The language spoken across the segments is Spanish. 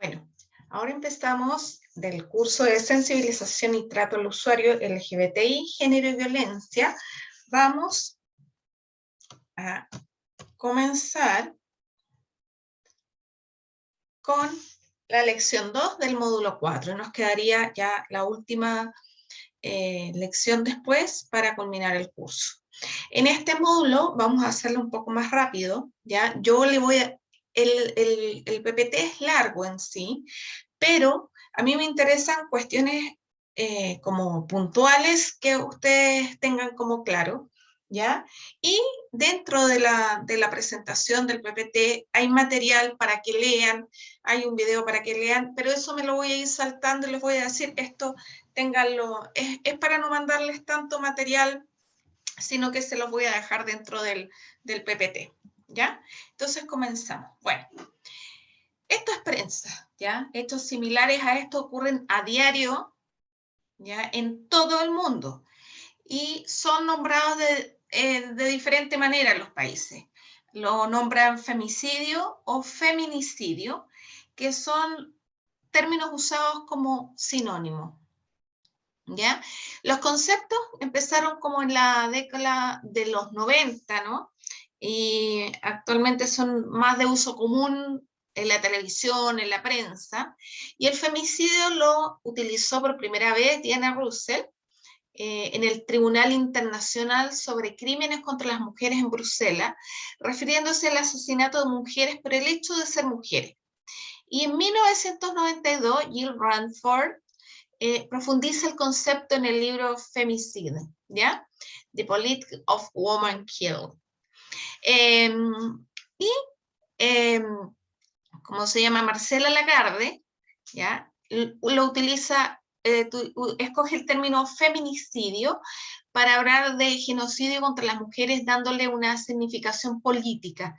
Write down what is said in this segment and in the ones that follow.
Bueno, ahora empezamos del curso de sensibilización y trato al usuario LGBTI, género y violencia. Vamos a comenzar con la lección 2 del módulo 4. Nos quedaría ya la última lección después para culminar el curso. En este módulo vamos a hacerlo un poco más rápido, ¿ya? Yo le voy a... El PPT es largo en sí, pero a mí me interesan cuestiones como puntuales que ustedes tengan como claro, ¿ya? Y dentro de la presentación del PPT hay material para que lean, hay un video para que lean, pero eso me lo voy a ir saltando y les voy a decir, esto ténganlo, es para no mandarles tanto material, sino que se los voy a dejar dentro del PPT, ¿ya? Entonces comenzamos. Bueno, esto es prensa, ¿ya? Hechos similares a esto ocurren a diario, ¿ya? En todo el mundo. Y son nombrados de diferente manera en los países. Lo nombran femicidio o feminicidio, que son términos usados como sinónimos, ¿ya? Los conceptos empezaron como en la década de los 90, ¿no? Y actualmente son más de uso común en la televisión, en la prensa, y el femicidio lo utilizó por primera vez Diana Russell en el Tribunal Internacional sobre Crímenes contra las Mujeres en Bruselas, refiriéndose al asesinato de mujeres por el hecho de ser mujeres. Y en 1992, Jill Ranford profundiza el concepto en el libro Femicide, ¿ya? The Politics of Woman Killed. Y como se llama Marcela Lagarde, ¿ya? Lo utiliza, escoge el término feminicidio para hablar de genocidio contra las mujeres, dándole una significación política.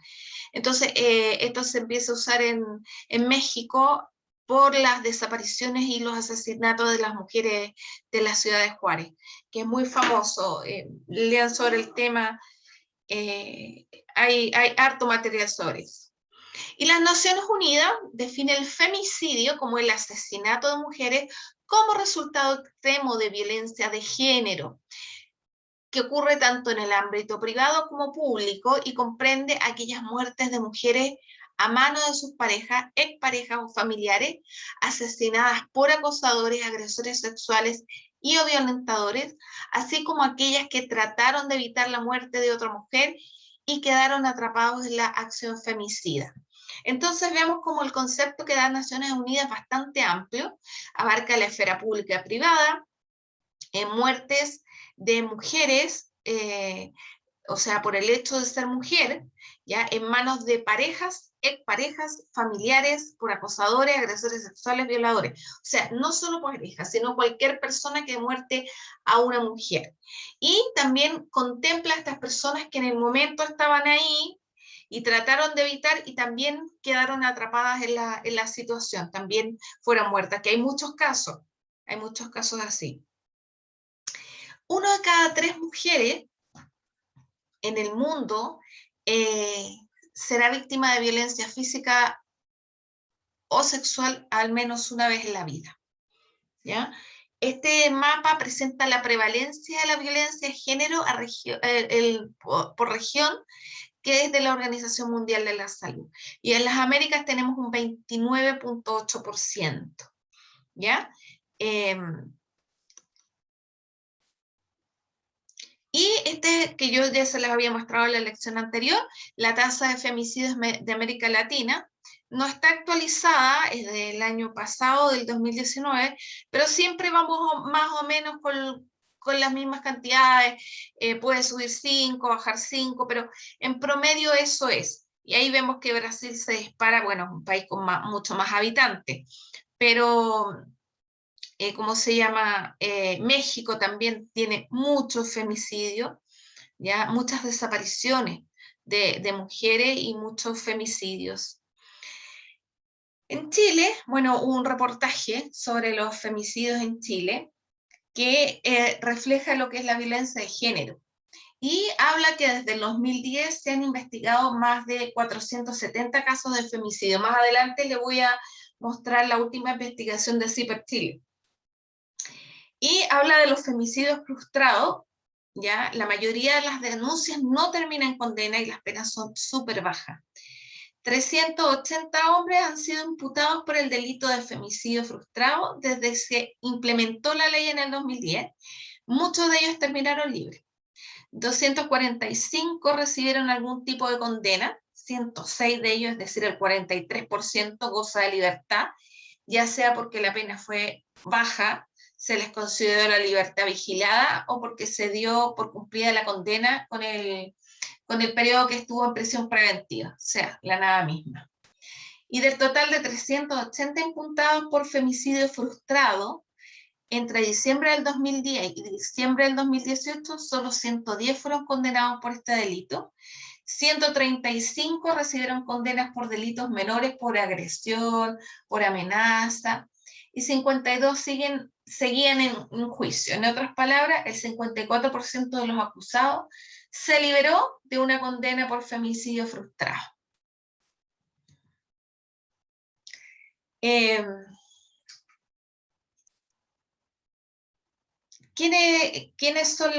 Entonces, esto se empieza a usar en México por las desapariciones y los asesinatos de las mujeres de la ciudad de Juárez, que es muy famoso. Lean sobre el tema, hay harto material sobre eso. Y las Naciones Unidas define el femicidio como el asesinato de mujeres como resultado extremo de violencia de género, que ocurre tanto en el ámbito privado como público y comprende aquellas muertes de mujeres a manos de sus parejas, exparejas o familiares, asesinadas por acosadores, agresores sexuales y o violentadores, así como aquellas que trataron de evitar la muerte de otra mujer y quedaron atrapados en la acción femicida. Entonces vemos como el concepto que da Naciones Unidas es bastante amplio, abarca la esfera pública y privada, muertes de mujeres, o sea, por el hecho de ser mujer, ya en manos de parejas, exparejas, familiares, por acosadores, agresores sexuales, violadores. O sea, no solo parejas, sino cualquier persona que muerte a una mujer. Y también contempla a estas personas que en el momento estaban ahí y trataron de evitar y también quedaron atrapadas en la situación, también fueron muertas, que hay muchos casos así. 1 de cada 3 mujeres en el mundo será víctima de violencia física o sexual al menos una vez en la vida, ¿ya? Este mapa presenta la prevalencia de la violencia de género por región, que es de la Organización Mundial de la Salud. Y en las Américas tenemos un 29.8%, ¿ya? Y que yo ya se les había mostrado en la lección anterior, la tasa de femicidios de América Latina, no está actualizada, es del año pasado, del 2019, pero siempre vamos más o menos con las mismas cantidades, puede subir 5, bajar 5, pero en promedio eso es. Y ahí vemos que Brasil se dispara, bueno, es un país con mucho más habitantes, pero ¿cómo se llama? México también tiene muchos femicidios, ¿ya? Muchas desapariciones de mujeres y muchos femicidios. En Chile, bueno, hubo un reportaje sobre los femicidios en Chile que refleja lo que es la violencia de género. Y habla que desde el 2010 se han investigado más de 470 casos de femicidio. Más adelante les voy a mostrar la última investigación de CIPER Chile. Y habla de los femicidios frustrados, ¿ya? La mayoría de las denuncias no terminan en condena y las penas son súper bajas. 380 hombres han sido imputados por el delito de femicidio frustrado desde que se implementó la ley en el 2010. Muchos de ellos terminaron libres. 245 recibieron algún tipo de condena, 106 de ellos, es decir, el 43% goza de libertad, ya sea porque la pena fue baja, se les consideró la libertad vigilada o porque se dio por cumplida la condena con el periodo que estuvo en prisión preventiva, o sea, la nada misma. Y del total de 380 imputados por femicidio frustrado, entre diciembre del 2010 y diciembre del 2018, solo 110 fueron condenados por este delito. 135 recibieron condenas por delitos menores, por agresión, por amenaza, y 52 seguían en juicio. En otras palabras, el 54% de los acusados se liberó de una condena por femicidio frustrado. ¿Quiénes son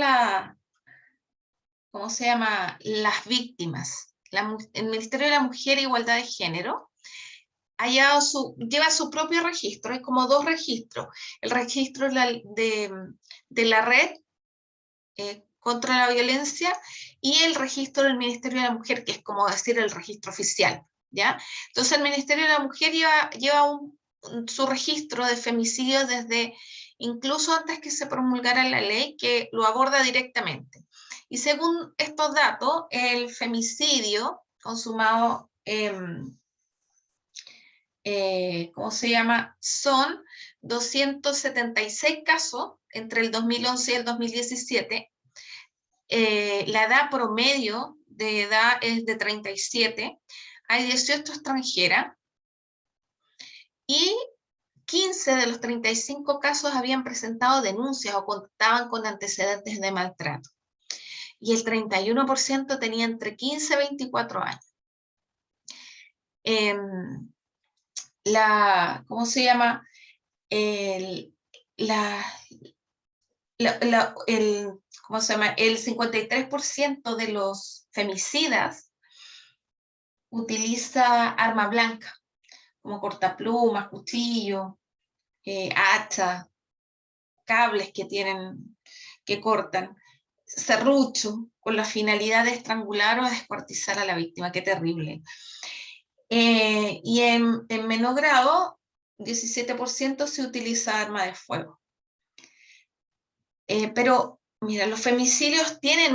¿cómo se llama? Las víctimas? El Ministerio de la Mujer e Igualdad de Género lleva su propio registro, hay como dos registros. El registro de la red contra la violencia y el registro del Ministerio de la Mujer, que es como decir el registro oficial, ¿ya? Entonces el Ministerio de la Mujer lleva su registro de femicidios desde incluso antes que se promulgara la ley, que lo aborda directamente. Y según estos datos, el femicidio consumado, ¿cómo se llama? Son 276 casos entre el 2011 y el 2017. La edad promedio de edad es de 37, hay 18 extranjeras, y 15 de los 35 casos habían presentado denuncias o contaban con antecedentes de maltrato. Y el 31% tenía entre 15 y 24 años. ¿Cómo se llama? ¿Cómo se llama? El 53% de los femicidas utiliza arma blanca, como cortaplumas, cuchillo, hacha, cables que cortan, serrucho, con la finalidad de estrangular o descuartizar a la víctima. Qué terrible. Y en menor grado, 17% se utiliza arma de fuego. Pero, mira, los femicidios tienen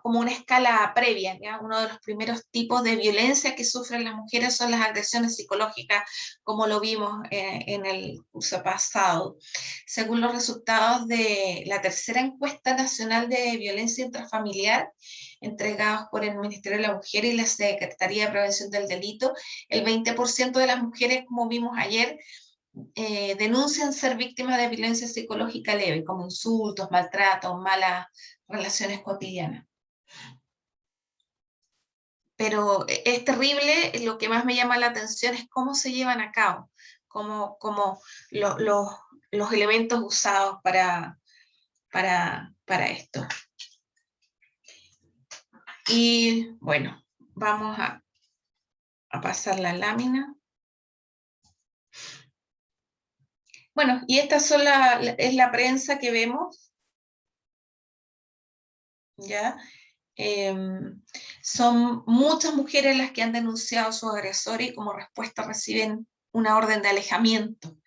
como una escala previa, ¿ya? Uno de los primeros tipos de violencia que sufren las mujeres son las agresiones psicológicas, como lo vimos en el curso pasado. Según los resultados de la tercera encuesta nacional de violencia intrafamiliar, entregados por el Ministerio de la Mujer y la Secretaría de Prevención del Delito, el 20% de las mujeres, como vimos ayer, denuncian ser víctimas de violencia psicológica leve, como insultos, maltratos, malas relaciones cotidianas. Pero es terrible, lo que más me llama la atención es cómo se llevan a cabo, cómo los elementos usados para esto. Y bueno, vamos a pasar la lámina. Bueno, y esta es la prensa que vemos, ¿ya? Son muchas mujeres las que han denunciado a sus agresores y como respuesta reciben una orden de alejamiento.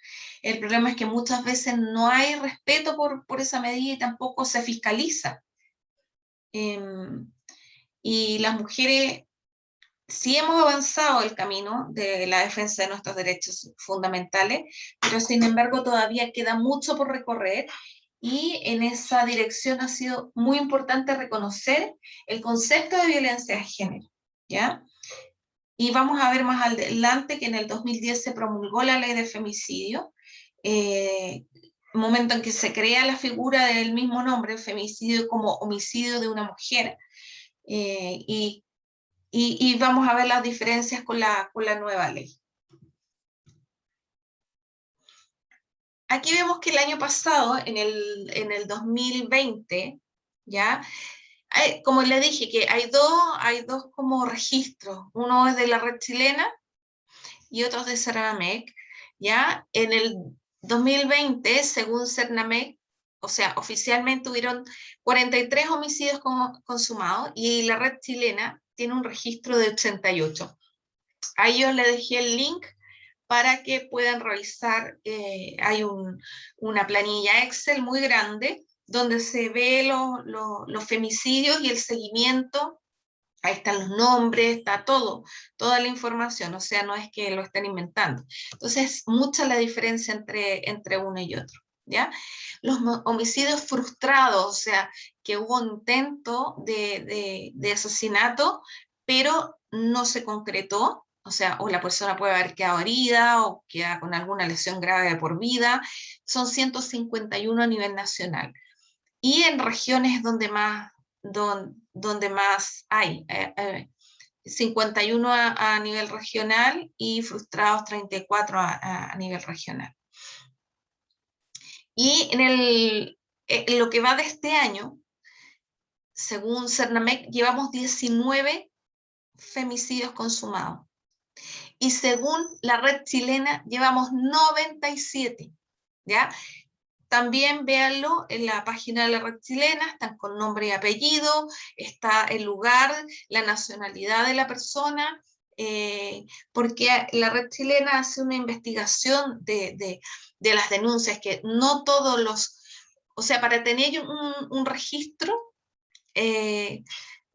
El problema es que muchas veces no hay respeto por esa medida y tampoco se fiscaliza. Y las mujeres sí hemos avanzado el camino de la defensa de nuestros derechos fundamentales, pero sin embargo todavía queda mucho por recorrer, y en esa dirección ha sido muy importante reconocer el concepto de violencia de género, ¿ya? Y vamos a ver más adelante que en el 2010 se promulgó la ley de femicidio, momento en que se crea la figura del mismo nombre, femicidio, como homicidio de una mujer, y vamos a ver las diferencias con la nueva ley. Aquí vemos que el año pasado, en el 2020, ¿ya? Como le dije, que hay dos como registros. Uno es de la red chilena y otro es de Cernamec, ¿ya? En el 2020, según Cernamec, o sea, oficialmente hubieron 43 homicidios consumados y la red chilena tiene un registro de 88. A ellos les dejé el link para que puedan revisar. Hay una planilla Excel muy grande donde se ve los femicidios y el seguimiento. Ahí están los nombres, está todo, toda la información, o sea, no es que lo estén inventando. Entonces, mucha la diferencia entre uno y otro, ¿ya? Los homicidios frustrados, o sea, que hubo intento de asesinato, pero no se concretó, o sea, o la persona puede haber quedado herida o queda con alguna lesión grave de por vida, son 151 a nivel nacional. Y en regiones donde más hay, 51 a nivel regional y frustrados 34 a nivel regional. Y en lo que va de este año, según Cernamec, llevamos 19 femicidios consumados. Y según la red chilena, llevamos 97, ¿ya? También véanlo en la página de la red chilena, están con nombre y apellido, está el lugar, la nacionalidad de la persona, porque la red chilena hace una investigación de las denuncias, que no todos o sea, para tener un registro,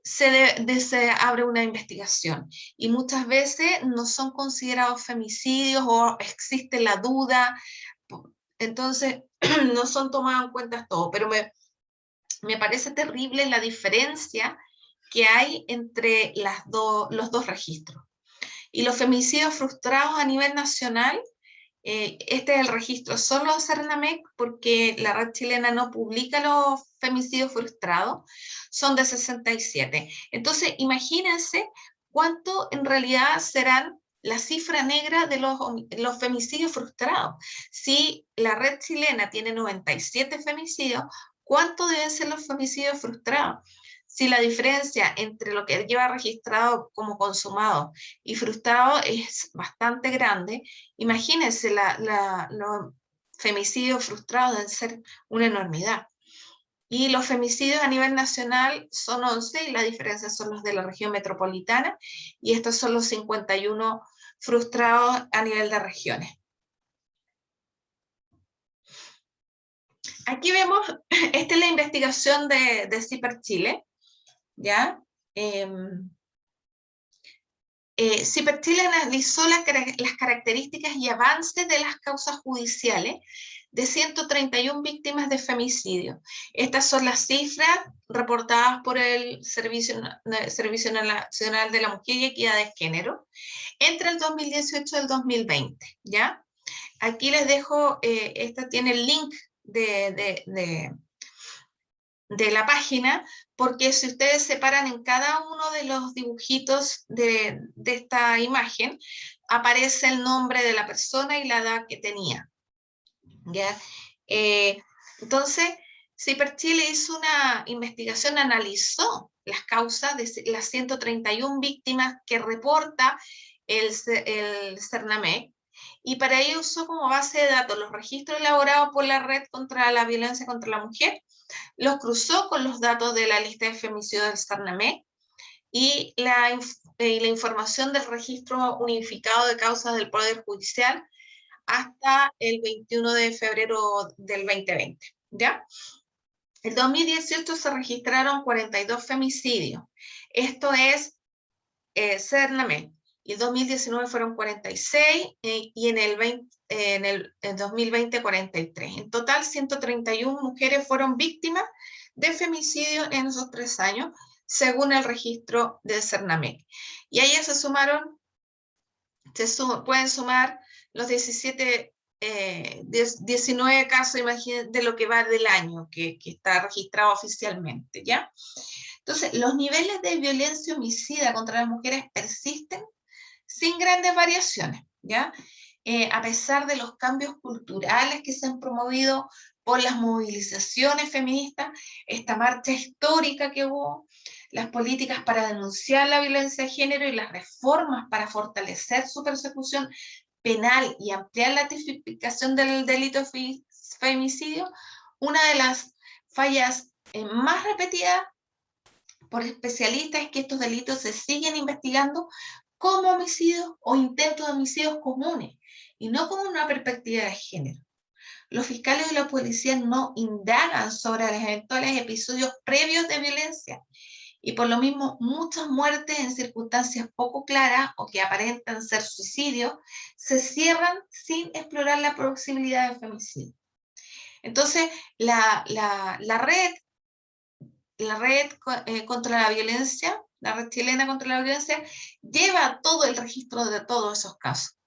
se abre una investigación y muchas veces no son considerados femicidios o existe la duda, entonces no son tomados en cuenta todo, pero me parece terrible la diferencia que hay entre los dos registros. Y los femicidios frustrados a nivel nacional, este es el registro solo de Cernamec, porque la red chilena no publica los femicidios frustrados, son de 67. Entonces, imagínense cuánto en realidad serán la cifra negra de los femicidios frustrados. Si la red chilena tiene 97 femicidios, ¿cuánto deben ser los femicidios frustrados? Si la diferencia entre lo que lleva registrado como consumado y frustrado es bastante grande, imagínense, los femicidios frustrados deben ser una enormidad. Y los femicidios a nivel nacional son 11, y la diferencia son los de la región metropolitana, y estos son los 51 frustrados a nivel de regiones. Aquí vemos, esta es la investigación de CIPER Chile, ¿ya? CIPER Chile analizó las características y avances de las causas judiciales de 131 víctimas de femicidio. Estas son las cifras reportadas por el Servicio Nacional de la Mujer y Equidad de Género entre el 2018 y el 2020, ¿ya? Aquí les dejo, esta tiene el link de la página, porque si ustedes separan en cada uno de los dibujitos de esta imagen, aparece el nombre de la persona y la edad que tenía, ¿ya? Entonces, CIPER Chile hizo una investigación, analizó las causas de las 131 víctimas que reporta el Cernamec, y para ello usó como base de datos los registros elaborados por la Red contra la Violencia contra la Mujer, los cruzó con los datos de la lista de femicidios del Cernamec y la información del registro unificado de causas del Poder Judicial hasta el 21 de febrero del 2020, ¿ya? En 2018 se registraron 42 femicidios. Esto es Cernamec. Y en 2019 fueron 46 y en el 2020 43. En total, 131 mujeres fueron víctimas de femicidio en esos 3 años, según el registro de Cernamec. Y ahí se sumaron, pueden sumar los 19 casos, imagínense, de lo que va del año, que está registrado oficialmente, ¿ya? Entonces, los niveles de violencia homicida contra las mujeres persisten sin grandes variaciones, ¿ya? a pesar de los cambios culturales que se han promovido por las movilizaciones feministas, esta marcha histórica que hubo, las políticas para denunciar la violencia de género y las reformas para fortalecer su persecución penal y ampliar la tipificación del delito de femicidio, una de las fallas más repetidas por especialistas es que estos delitos se siguen investigando como homicidios o intentos de homicidios comunes y no con una perspectiva de género. Los fiscales y la policía no indagan sobre los eventuales episodios previos de violencia y por lo mismo muchas muertes en circunstancias poco claras o que aparentan ser suicidios se cierran sin explorar la posibilidad de femicidio. Entonces, la red contra la violencia, la red chilena contra la violencia, lleva todo el registro de todos esos casos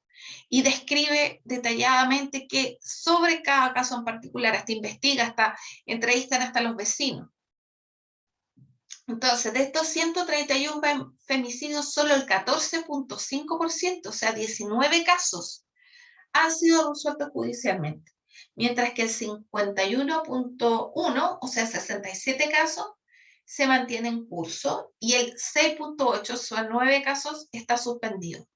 y describe detalladamente que sobre cada caso en particular, hasta investiga, hasta entrevistan hasta los vecinos. Entonces, de estos 131 femicidios, solo el 14.5%, o sea, 19 casos, han sido resueltos judicialmente, mientras que el 51.1, o sea, 67 casos, se mantiene en curso y el 6.8, son 9 casos, está suspendido.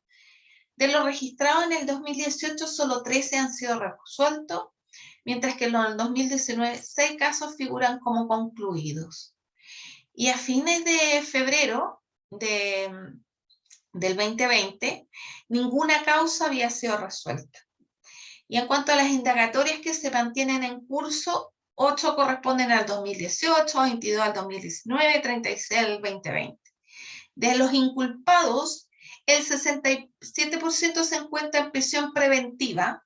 De los registrados en el 2018, solo 13 han sido resueltos, mientras que en el 2019, 6 casos figuran como concluidos. Y a fines de febrero del 2020, ninguna causa había sido resuelta. Y en cuanto a las indagatorias que se mantienen en curso, 8 corresponden al 2018, 22 al 2019, 36 al 2020. De los inculpados, el 67% se encuentra en prisión preventiva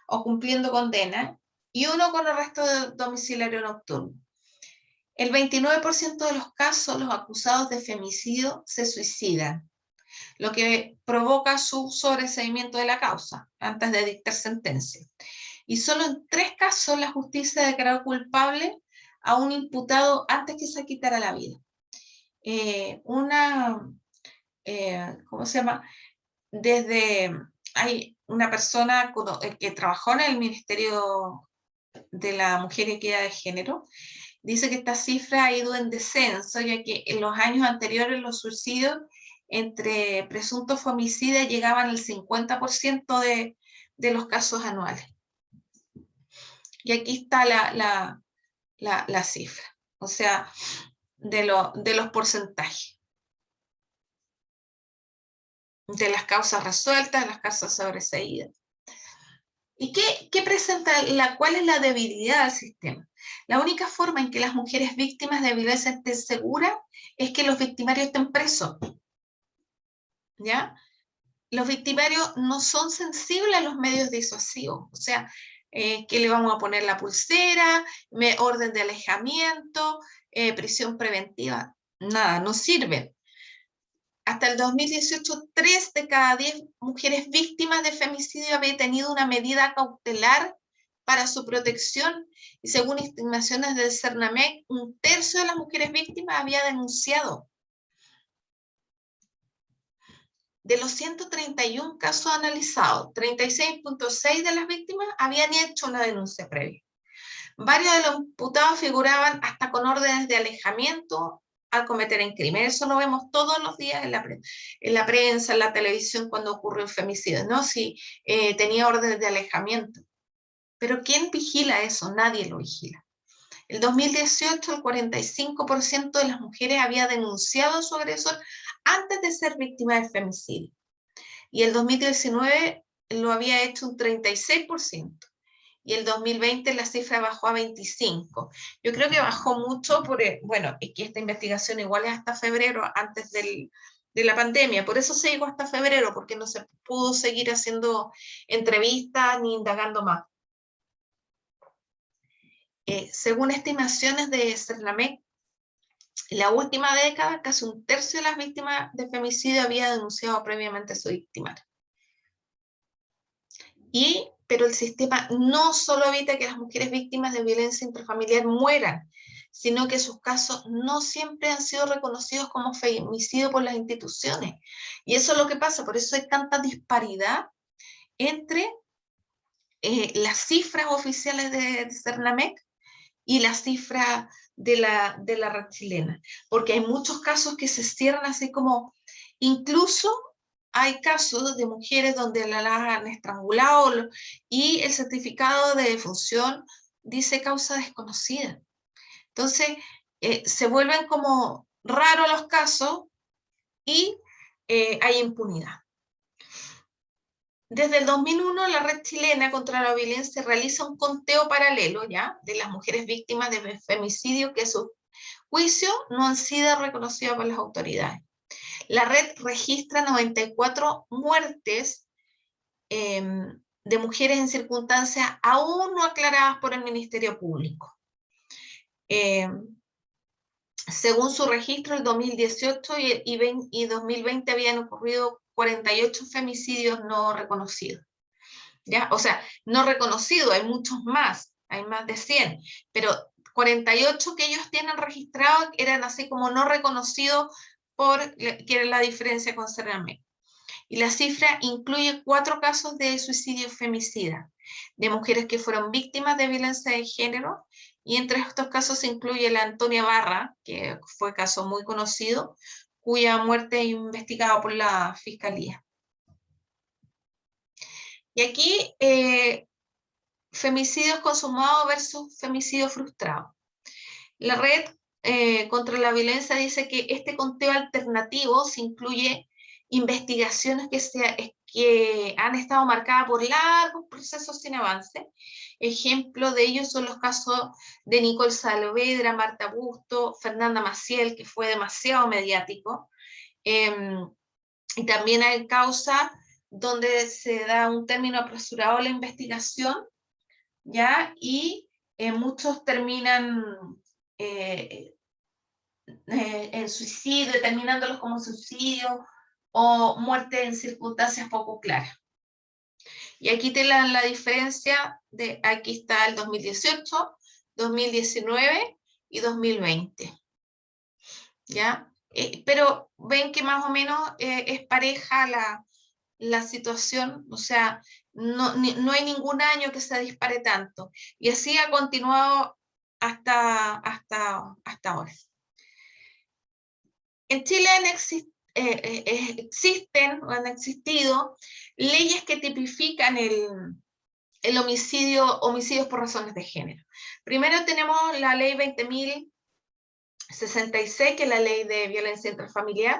o cumpliendo condena y 1 con arresto domiciliario nocturno. El 29% de los casos, los acusados de femicidio se suicidan, lo que provoca su sobreseimiento de la causa antes de dictar sentencia. Y solo en 3 casos la justicia declaró culpable a un imputado antes que se quitara la vida. ¿Cómo se llama? Hay una persona que trabajó en el Ministerio de la Mujer y Equidad de Género, dice que esta cifra ha ido en descenso, ya que en los años anteriores los suicidios entre presuntos femicidas llegaban al 50% de los casos anuales. Y aquí está la cifra, o sea, de los porcentajes. De las causas resueltas, de las causas sobreseídas. ¿Y qué presenta, cuál es la debilidad del sistema? La única forma en que las mujeres víctimas de violencia estén seguras es que los victimarios estén presos. ¿Ya? Los victimarios no son sensibles a los medios disuasivos, o sea, que le vamos a poner la pulsera, orden de alejamiento, prisión preventiva, nada, no sirve. Hasta el 2018, 3 de cada 10 mujeres víctimas de femicidio habían tenido una medida cautelar para su protección y según estimaciones del CERNAMEC, 1/3 de las mujeres víctimas había denunciado. De los 131 casos analizados, 36.6 de las víctimas habían hecho una denuncia previa. Varios de los imputados figuraban hasta con órdenes de alejamiento al cometer un crimen. Eso lo vemos todos los días en la prensa, en la televisión, cuando ocurre un femicidio, ¿no? Si tenía órdenes de alejamiento. Pero ¿quién vigila eso? Nadie lo vigila. El 2018, el 45% de las mujeres había denunciado a su agresor antes de ser víctima de femicidio. Y el 2019 lo había hecho un 36%. Y el 2020 la cifra bajó a 25%. Yo creo que bajó mucho, bueno, es que esta investigación igual es hasta febrero, antes de la pandemia. Por eso se llegó hasta febrero, porque no se pudo seguir haciendo entrevistas ni indagando más. Según estimaciones de CERNAMEC, en la última década, casi 1/3 de las víctimas de femicidio había denunciado previamente a su victimario. Pero el sistema no solo evita que las mujeres víctimas de violencia intrafamiliar mueran, sino que sus casos no siempre han sido reconocidos como femicidio por las instituciones. Y eso es lo que pasa, por eso hay tanta disparidad entre las cifras oficiales de CERNAMEC y la cifra de la red chilena, porque hay muchos casos que se cierran así como, incluso hay casos de mujeres donde las han estrangulado y el certificado de defunción dice causa desconocida. Entonces, se vuelven como raros los casos y hay impunidad. Desde el 2001, la Red Chilena contra la Violencia realiza un conteo paralelo, ¿ya?, de las mujeres víctimas de femicidio que a su juicio no han sido reconocidas por las autoridades. La red registra 94 muertes de mujeres en circunstancias aún no aclaradas por el Ministerio Público. Según su registro, el 2018 y 2020 habían ocurrido 48 femicidios no reconocidos. ¿Ya? O sea, no reconocidos, hay muchos más, hay más de 100, pero 48 que ellos tienen registrados eran así como no reconocidos, que era la diferencia con CERNAMEC. Y la cifra incluye 4 casos de suicidio femicida, de mujeres que fueron víctimas de violencia de género, y entre estos casos se incluye la Antonia Barra, que fue caso muy conocido, cuya muerte es investigada por la Fiscalía. Y aquí, femicidios consumados versus femicidio frustrado. La red contra la violencia dice que este conteo alternativo se incluye investigaciones que han estado marcadas por largos procesos sin avance. Ejemplo de ellos son los casos de Nicole Saavedra, Marta Busto, Fernanda Maciel, que fue demasiado mediático. Y también hay causas donde se da un término apresurado a la investigación, ¿ya? Y muchos terminan en suicidio, determinándolos como suicidio o muerte en circunstancias poco claras. Y aquí te dan la diferencia de, aquí está el 2018, 2019 y 2020. ¿Ya? Pero ven que más o menos es pareja la situación, o sea, no hay ningún año que se dispare tanto. Y así ha continuado hasta ahora. En Chile existen o han existido leyes que tipifican el homicidios por razones de género. Primero tenemos la ley 20.066, que es la ley de violencia intrafamiliar,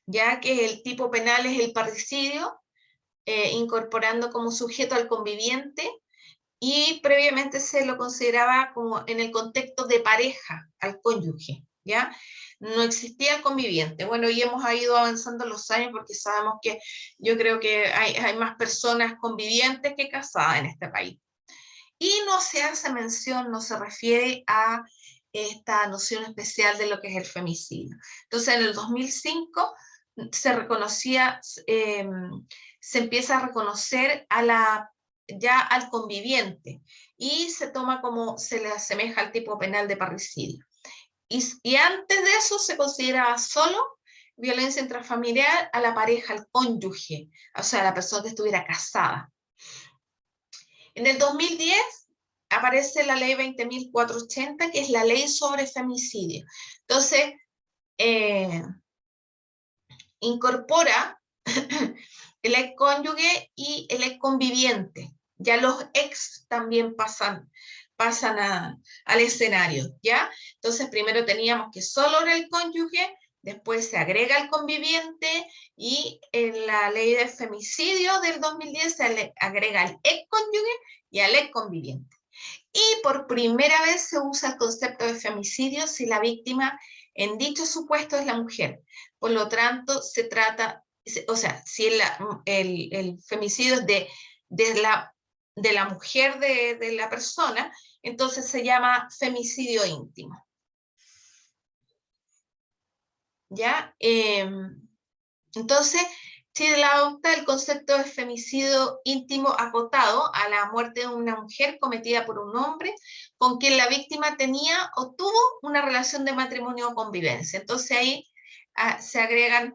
ya que el tipo penal es el parricidio, incorporando como sujeto al conviviente, y previamente se lo consideraba como en el contexto de pareja, al cónyuge, ¿ya? No existía el conviviente. Bueno, y hemos ido avanzando los años porque sabemos que yo creo que hay más personas convivientes que casadas en este país. Y no se hace mención, no se refiere a esta noción especial de lo que es el femicidio. Entonces, en el 2005 se reconocía, se empieza a reconocer ya al conviviente, y se toma como, se le asemeja al tipo penal de parricidio. Y antes de eso se consideraba solo violencia intrafamiliar a la pareja, al cónyuge, o sea, a la persona que estuviera casada. En el 2010 aparece la ley 20.480, que es la ley sobre femicidio. Entonces, incorpora el ex cónyuge y el ex conviviente. Ya los ex también pasan al escenario, ¿ya? Entonces, primero teníamos que solo era el cónyuge, después se agrega el conviviente, y en la ley de femicidio del 2010 se le agrega al ex cónyuge y al ex conviviente. Y por primera vez se usa el concepto de femicidio si la víctima en dicho supuesto es la mujer. Por lo tanto, se trata, o sea, si el femicidio es de la mujer de la persona, entonces se llama femicidio íntimo. ¿Ya? Entonces, Chile adopta el concepto de femicidio íntimo acotado a la muerte de una mujer cometida por un hombre con quien la víctima tenía o tuvo una relación de matrimonio o convivencia. Entonces ahí se agregan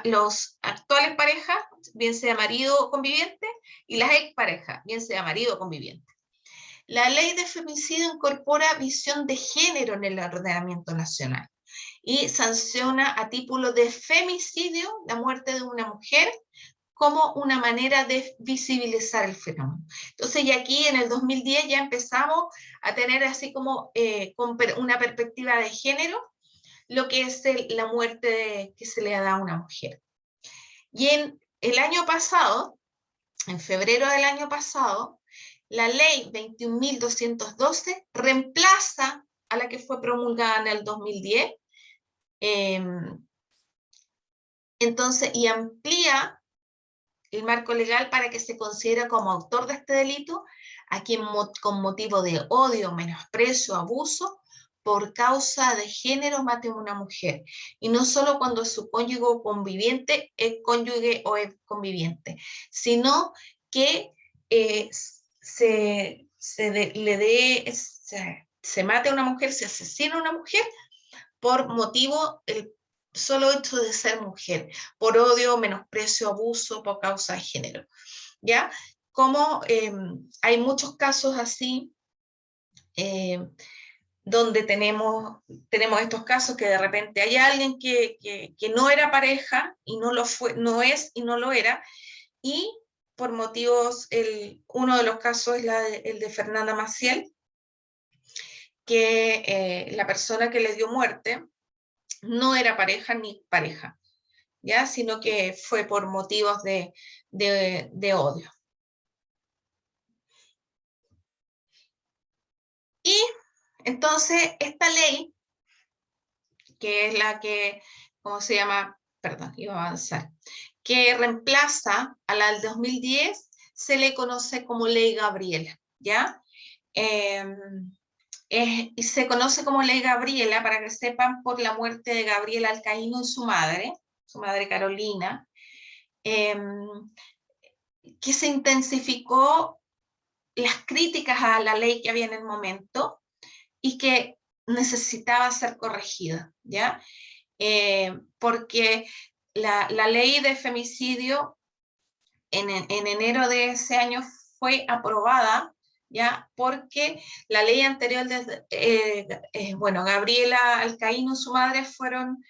los actuales parejas, bien sea marido o conviviente, y las exparejas, bien sea marido o conviviente. La ley de femicidio incorpora visión de género en el ordenamiento nacional y sanciona a título de femicidio la muerte de una mujer como una manera de visibilizar el fenómeno. Entonces, y aquí en el 2010 ya empezamos a tener así como con una perspectiva de género, lo que es la muerte que se le da a una mujer. Y en el año pasado, en febrero del año pasado, la ley 21.212 reemplaza a la que fue promulgada en el 2010, entonces, y amplía el marco legal para que se considere como autor de este delito a quien con motivo de odio, menosprecio, abuso, por causa de género mate a una mujer, y no solo cuando su cónyuge o conviviente es cónyuge o es conviviente, sino que se mate a una mujer, se asesina a una mujer por motivo, el solo hecho de ser mujer, por odio, menosprecio, abuso, por causa de género, ¿ya? Como hay muchos casos así, donde tenemos estos casos que de repente hay alguien que no era pareja y no lo fue, no es y no lo era, y por motivos, uno de los casos es el de Fernanda Maciel, que la persona que le dio muerte no era pareja ni pareja, ¿ya? Sino que fue por motivos de odio. Y entonces esta ley, que es la que, ¿cómo se llama? Perdón, iba a avanzar, que reemplaza a la del 2010, se le conoce como Ley Gabriela, ¿ya? Y se conoce como Ley Gabriela, para que sepan, por la muerte de Gabriela Alcaíno y su madre Carolina, que se intensificó las críticas a la ley que había en el momento y que necesitaba ser corregida, ¿ya? Porque la ley de femicidio en enero de ese año fue aprobada, ¿ya? Porque la ley anterior, bueno, Gabriela Alcaíno y su madre fueron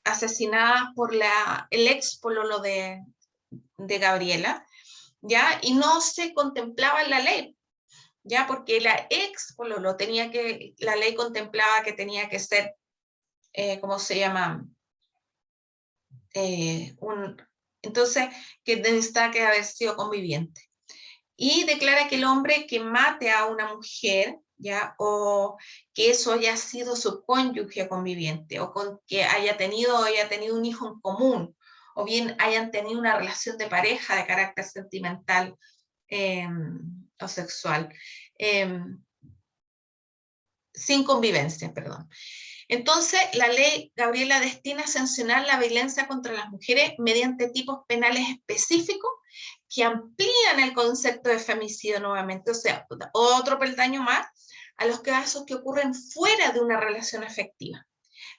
asesinadas por el ex pololo de Gabriela, ¿ya? Y no se contemplaba en la ley, ¿ya? Porque la ex pololo la ley contemplaba que tenía que ser, ¿cómo se llama? Entonces, que necesitaba que haber sido conviviente. Y declara que el hombre que mate a una mujer, ¿ya? O que eso haya sido su cónyuge conviviente, o que haya tenido un hijo en común, o bien hayan tenido una relación de pareja de carácter sentimental o sexual, sin convivencia, perdón. Entonces, la ley Gabriela destina a sancionar la violencia contra las mujeres mediante tipos penales específicos que amplían el concepto de femicidio nuevamente, o sea, otro peldaño más a los casos que ocurren fuera de una relación afectiva.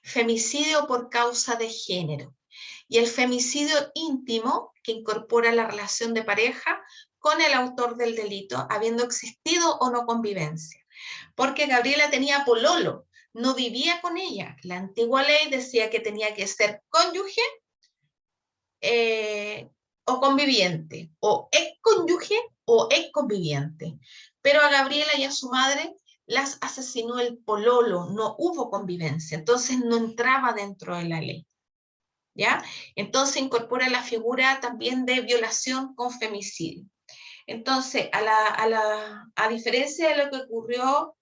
Femicidio por causa de género. Y el femicidio íntimo, que incorpora la relación de pareja con el autor del delito, habiendo existido o no convivencia. Porque Gabriela tenía pololo, no vivía con ella. La antigua ley decía que tenía que ser cónyuge o conviviente, o ex cónyuge o ex conviviente. Pero a Gabriela y a su madre las asesinó el pololo, no hubo convivencia, entonces no entraba dentro de la ley, ¿ya? Entonces incorpora la figura también de violación con femicidio. Entonces, a diferencia de lo que ocurrió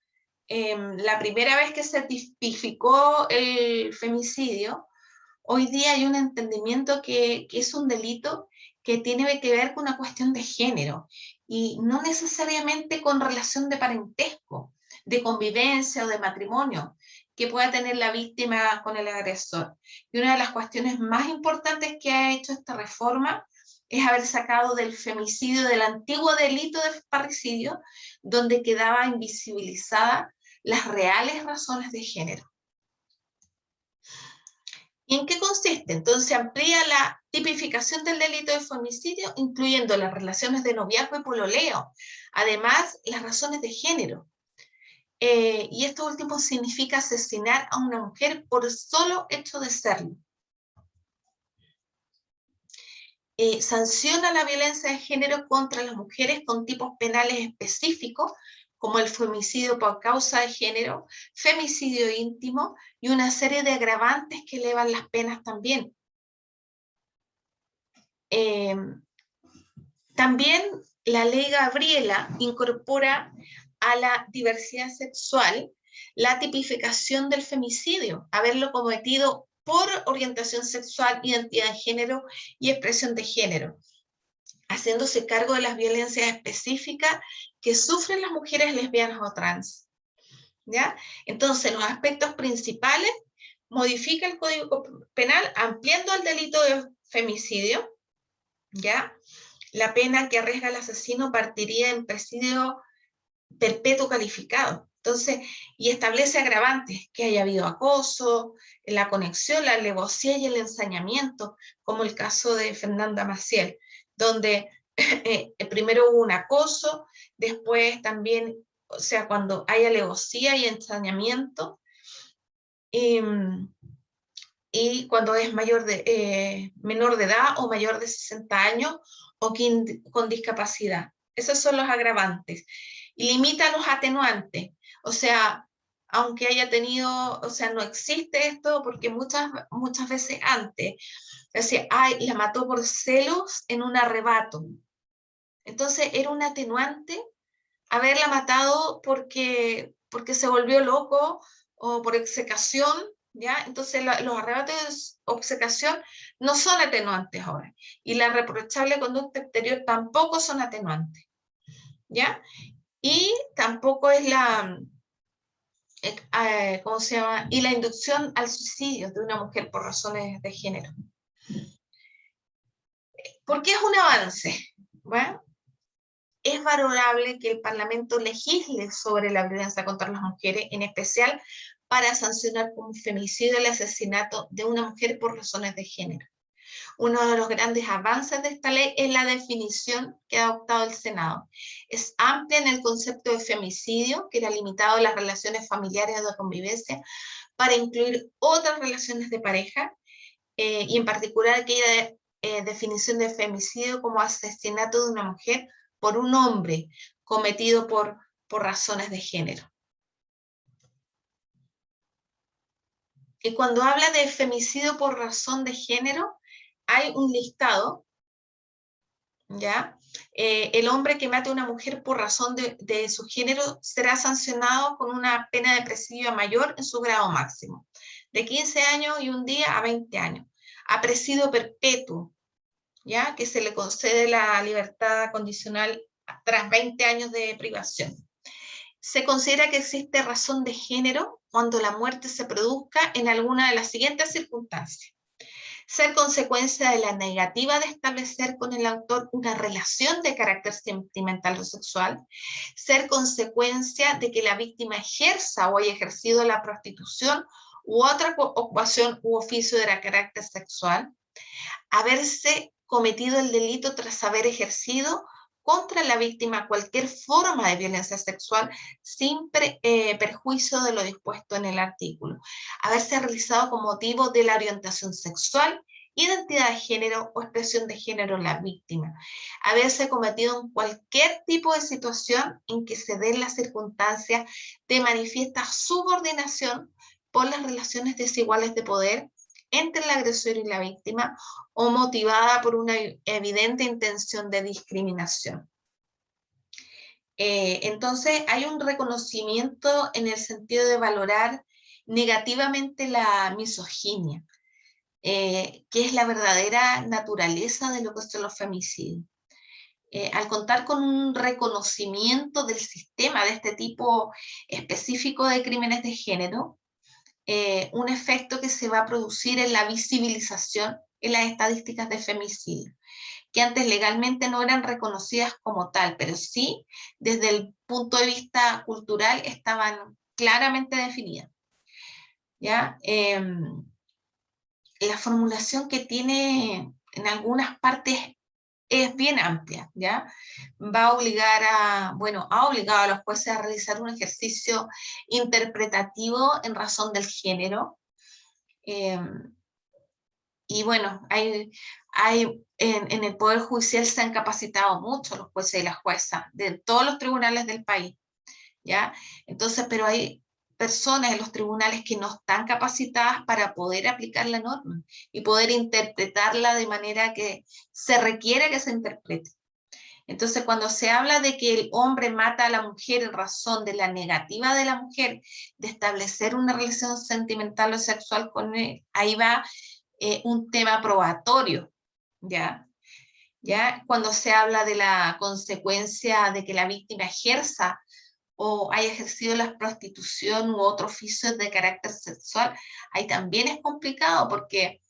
la primera vez que se tipificó el femicidio, hoy día hay un entendimiento que es un delito que tiene que ver con una cuestión de género y no necesariamente con relación de parentesco, de convivencia o de matrimonio que pueda tener la víctima con el agresor. Y una de las cuestiones más importantes que ha hecho esta reforma es haber sacado del femicidio, del antiguo delito de parricidio, donde quedaba invisibilizada las reales razones de género. ¿Y en qué consiste existe. Entonces amplía la tipificación del delito de femicidio, incluyendo las relaciones de noviazgo y pololeo, además las razones de género. Y esto último significa asesinar a una mujer por el solo hecho de serlo. Sanciona la violencia de género contra las mujeres con tipos penales específicos, como el femicidio por causa de género, femicidio íntimo y una serie de agravantes que elevan las penas también. También la ley Gabriela incorpora a la diversidad sexual la tipificación del femicidio, haberlo cometido por orientación sexual, identidad de género y expresión de género, haciéndose cargo de las violencias específicas que sufren las mujeres lesbianas o trans. ¿Ya? Entonces, los aspectos principales: modifica el Código Penal ampliando el delito de femicidio, ¿ya? La pena que arriesga el asesino partiría en presidio perpetuo calificado. Entonces, y establece agravantes, que haya habido acoso, la conexión, la alevosía y el ensañamiento, como el caso de Fernanda Maciel, donde primero hubo un acoso, después también, o sea, cuando hay alevosía y ensañamiento, y cuando es menor de edad o mayor de 60 años o con discapacidad. Esos son los agravantes. Y limita los atenuantes. O sea, aunque haya tenido, o sea, no existe esto porque muchas veces antes, o sea, la mató por celos en un arrebato. Entonces era un atenuante haberla matado porque se volvió loco o por execación, ¿ya? Entonces los arrebatos de obcecación no son atenuantes ahora. Y la reprochable conducta exterior tampoco son atenuantes, ¿ya? Y tampoco es ¿cómo se llama? Y la inducción al suicidio de una mujer por razones de género. ¿Por qué es un avance? Bueno, es valorable que el Parlamento legisle sobre la violencia contra las mujeres, en especial para sancionar como femicidio el asesinato de una mujer por razones de género. Uno de los grandes avances de esta ley es la definición que ha adoptado el Senado. Es amplia en el concepto de femicidio, que era limitado a las relaciones familiares o de convivencia, para incluir otras relaciones de pareja, y en particular aquella definición de femicidio como asesinato de una mujer por un hombre cometido por razones de género. Y cuando habla de femicidio por razón de género, hay un listado, ¿ya? El hombre que mate a una mujer por razón de su género será sancionado con una pena de presidio mayor en su grado máximo, de 15 años y un día a 20 años, a presidio perpetuo, ¿ya? Que se le concede la libertad condicional tras 20 años de privación. Se considera que existe razón de género cuando la muerte se produzca en alguna de las siguientes circunstancias: ser consecuencia de la negativa de establecer con el autor una relación de carácter sentimental o sexual, ser consecuencia de que la víctima ejerza o haya ejercido la prostitución u otra ocupación u oficio de carácter sexual, haberse cometido el delito tras haber ejercido contra la víctima cualquier forma de violencia sexual sin perjuicio de lo dispuesto en el artículo, haberse realizado con motivo de la orientación sexual, identidad de género o expresión de género en la víctima, haberse cometido en cualquier tipo de situación en que se den las circunstancias de manifiesta subordinación por las relaciones desiguales de poder entre el agresor y la víctima, o motivada por una evidente intención de discriminación. Entonces hay un reconocimiento en el sentido de valorar negativamente la misoginia, que es la verdadera naturaleza de lo que son los femicidios. Al contar con un reconocimiento del sistema de este tipo específico de crímenes de género, un efecto que se va a producir en la visibilización en las estadísticas de femicidio, que antes legalmente no eran reconocidas como tal, pero sí, desde el punto de vista cultural, estaban claramente definidas, ¿ya? la formulación que tiene en algunas partes es bien amplia, ¿ya? Va a obligar ha obligado a los jueces a realizar un ejercicio interpretativo en razón del género. Y bueno, en el Poder Judicial se han capacitado mucho los jueces y las juezas de todos los tribunales del país, ¿ya? Entonces, pero hay personas en los tribunales que no están capacitadas para poder aplicar la norma y poder interpretarla de manera que se requiere que se interprete. Entonces, cuando se habla de que el hombre mata a la mujer en razón de la negativa de la mujer de establecer una relación sentimental o sexual con él, ahí va un tema probatorio, ¿ya? ¿Ya? Cuando se habla de la consecuencia de que la víctima ejerza o haya ejercido la prostitución u otro oficio de carácter sexual, ahí también es complicado porque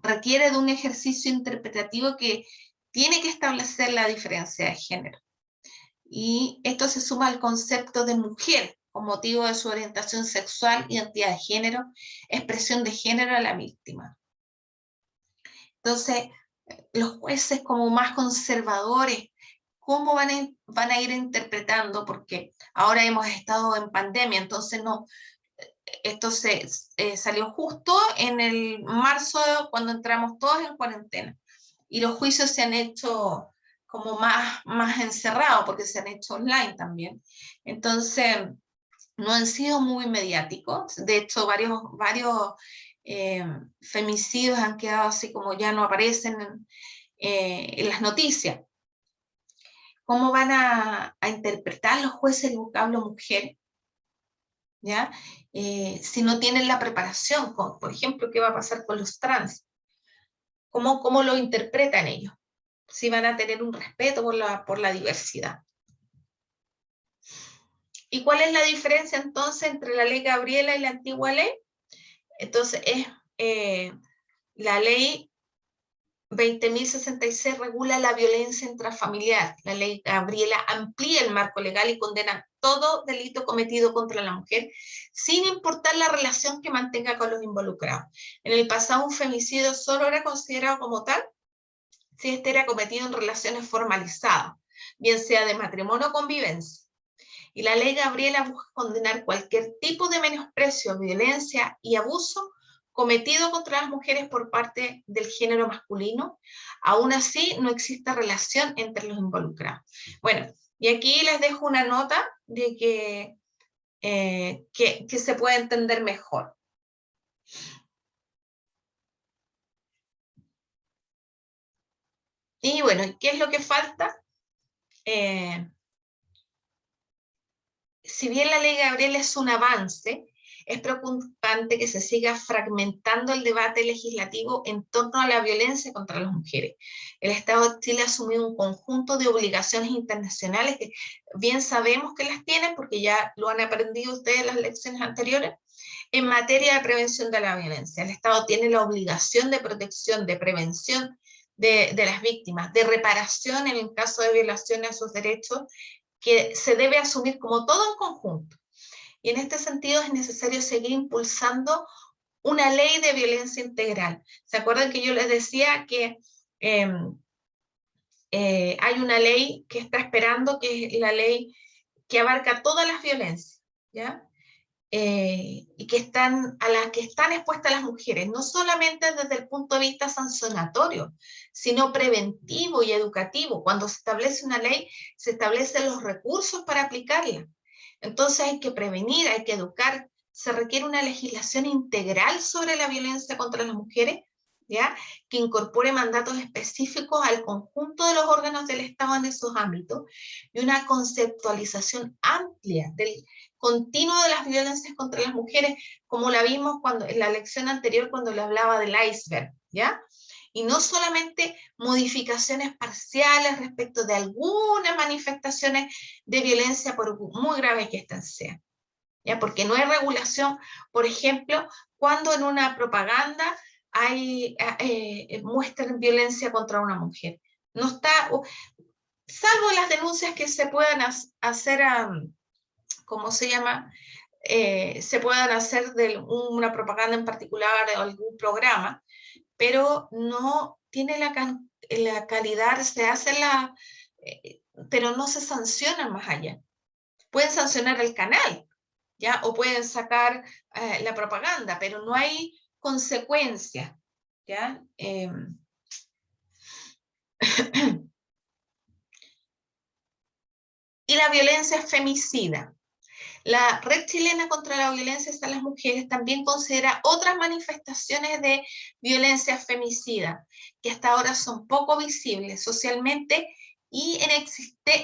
requiere de un ejercicio interpretativo que tiene que establecer la diferencia de género. Y esto se suma al concepto de mujer con motivo de su orientación sexual, identidad de género, expresión de género a la víctima. Entonces, los jueces como más conservadores, ¿cómo van a ir interpretando? Porque ahora hemos estado en pandemia, entonces no, esto salió justo en el marzo cuando entramos todos en cuarentena. Y los juicios se han hecho como más encerrados porque se han hecho online también. Entonces, no han sido muy mediáticos. De hecho, varios femicidios han quedado así como ya no aparecen en las noticias. ¿Cómo van a interpretar los jueces el vocablo mujer? ¿Ya? Si no tienen la preparación, por ejemplo, ¿qué va a pasar con los trans? ¿Cómo lo interpretan ellos? Si van a tener un respeto por la diversidad. ¿Y cuál es la diferencia entonces entre la ley Gabriela y la antigua ley? Entonces la ley 20.066 regula la violencia intrafamiliar. La ley Gabriela amplía el marco legal y condena todo delito cometido contra la mujer, sin importar la relación que mantenga con los involucrados. En el pasado, un femicidio solo era considerado como tal si este era cometido en relaciones formalizadas, bien sea de matrimonio o convivencia. Y la ley Gabriela busca condenar cualquier tipo de menosprecio, violencia y abuso cometido contra las mujeres por parte del género masculino. Aún así, no existe relación entre los involucrados. Bueno, y aquí les dejo una nota de que se puede entender mejor. Y bueno, ¿qué es lo que falta? Si bien la ley Gabriela es un avance, es preocupante que se siga fragmentando el debate legislativo en torno a la violencia contra las mujeres. El Estado de Chile ha asumido un conjunto de obligaciones internacionales que bien sabemos que las tienen porque ya lo han aprendido ustedes en las lecciones anteriores, en materia de prevención de la violencia. El Estado tiene la obligación de protección, de prevención de las víctimas, de reparación en el caso de violaciones a sus derechos, que se debe asumir como todo en conjunto. Y en este sentido es necesario seguir impulsando una ley de violencia integral. ¿Se acuerdan que yo les decía que hay una ley que está esperando, que es la ley que abarca todas las violencias, ¿ya? Y a las que están expuestas las mujeres, no solamente desde el punto de vista sancionatorio, sino preventivo y educativo. Cuando se establece una ley, se establecen los recursos para aplicarla. Entonces hay que prevenir, hay que educar. Se requiere una legislación integral sobre la violencia contra las mujeres, ¿ya? Que incorpore mandatos específicos al conjunto de los órganos del Estado en esos ámbitos y una conceptualización amplia del continuo de las violencias contra las mujeres, como la vimos en la lección anterior cuando le hablaba del iceberg, ¿ya? Y no solamente modificaciones parciales respecto de algunas manifestaciones de violencia, por muy graves que éstas sean, ¿ya? Porque no hay regulación, por ejemplo, cuando en una propaganda muestran violencia contra una mujer. No está, salvo las denuncias que se puedan hacer ¿cómo se llama? se puedan hacer de una propaganda en particular o algún programa, pero no tiene la calidad, se hace pero no se sanciona más allá. Pueden sancionar el canal, ¿ya? O pueden sacar la propaganda, pero no hay consecuencias, ¿ya? Y la violencia femicida. La Red Chilena contra la Violencia hacia las Mujeres también considera otras manifestaciones de violencia femicida, que hasta ahora son poco visibles socialmente y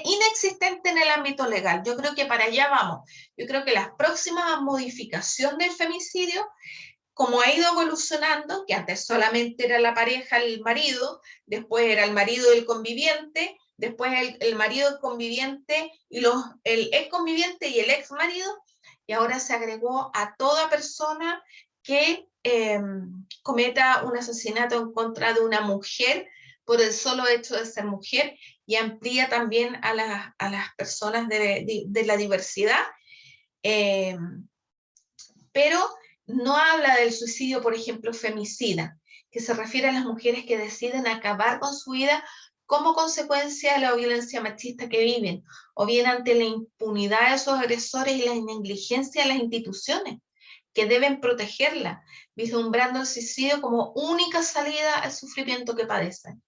inexistentes en el ámbito legal. Yo creo que para allá vamos. Yo creo que la próxima modificación del femicidio, como ha ido evolucionando, que antes solamente era la pareja, el marido, después era el marido del conviviente, después el marido del conviviente y el ex conviviente y el ex marido, y ahora se agregó a toda persona que cometa un asesinato en contra de una mujer por el solo hecho de ser mujer, y amplía también a las personas de la diversidad, pero no habla del suicidio, por ejemplo, femicida, que se refiere a las mujeres que deciden acabar con su vida como consecuencia de la violencia machista que viven, o bien ante la impunidad de sus agresores y la negligencia de las instituciones, que deben protegerla, vislumbrando el suicidio como única salida al sufrimiento que padecen.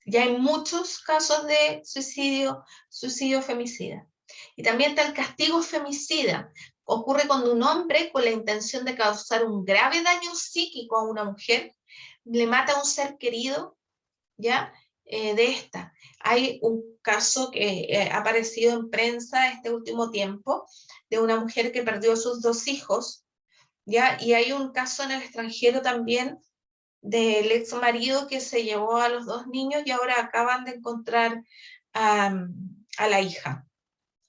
Ya hay muchos casos de suicidio femicida. Y también está el castigo femicida. Ocurre cuando un hombre, con la intención de causar un grave daño psíquico a una mujer, le mata a un ser querido, ¿ya? De esta. Hay un caso que ha aparecido en prensa este último tiempo, de una mujer que perdió a sus 2 hijos, ¿ya? Y hay un caso en el extranjero también, del ex marido que se llevó a los 2 niños y ahora acaban de encontrar a la hija.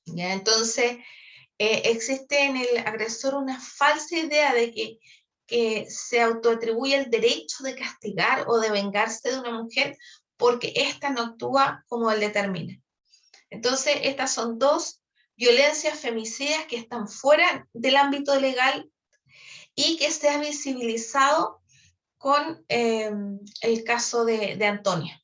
¿Ya? Entonces, existe en el agresor una falsa idea de que se autoatribuye el derecho de castigar o de vengarse de una mujer porque ésta no actúa como él determina. Entonces, estas son 2 violencias femicidas que están fuera del ámbito legal y que se ha visibilizado con el caso de Antonia,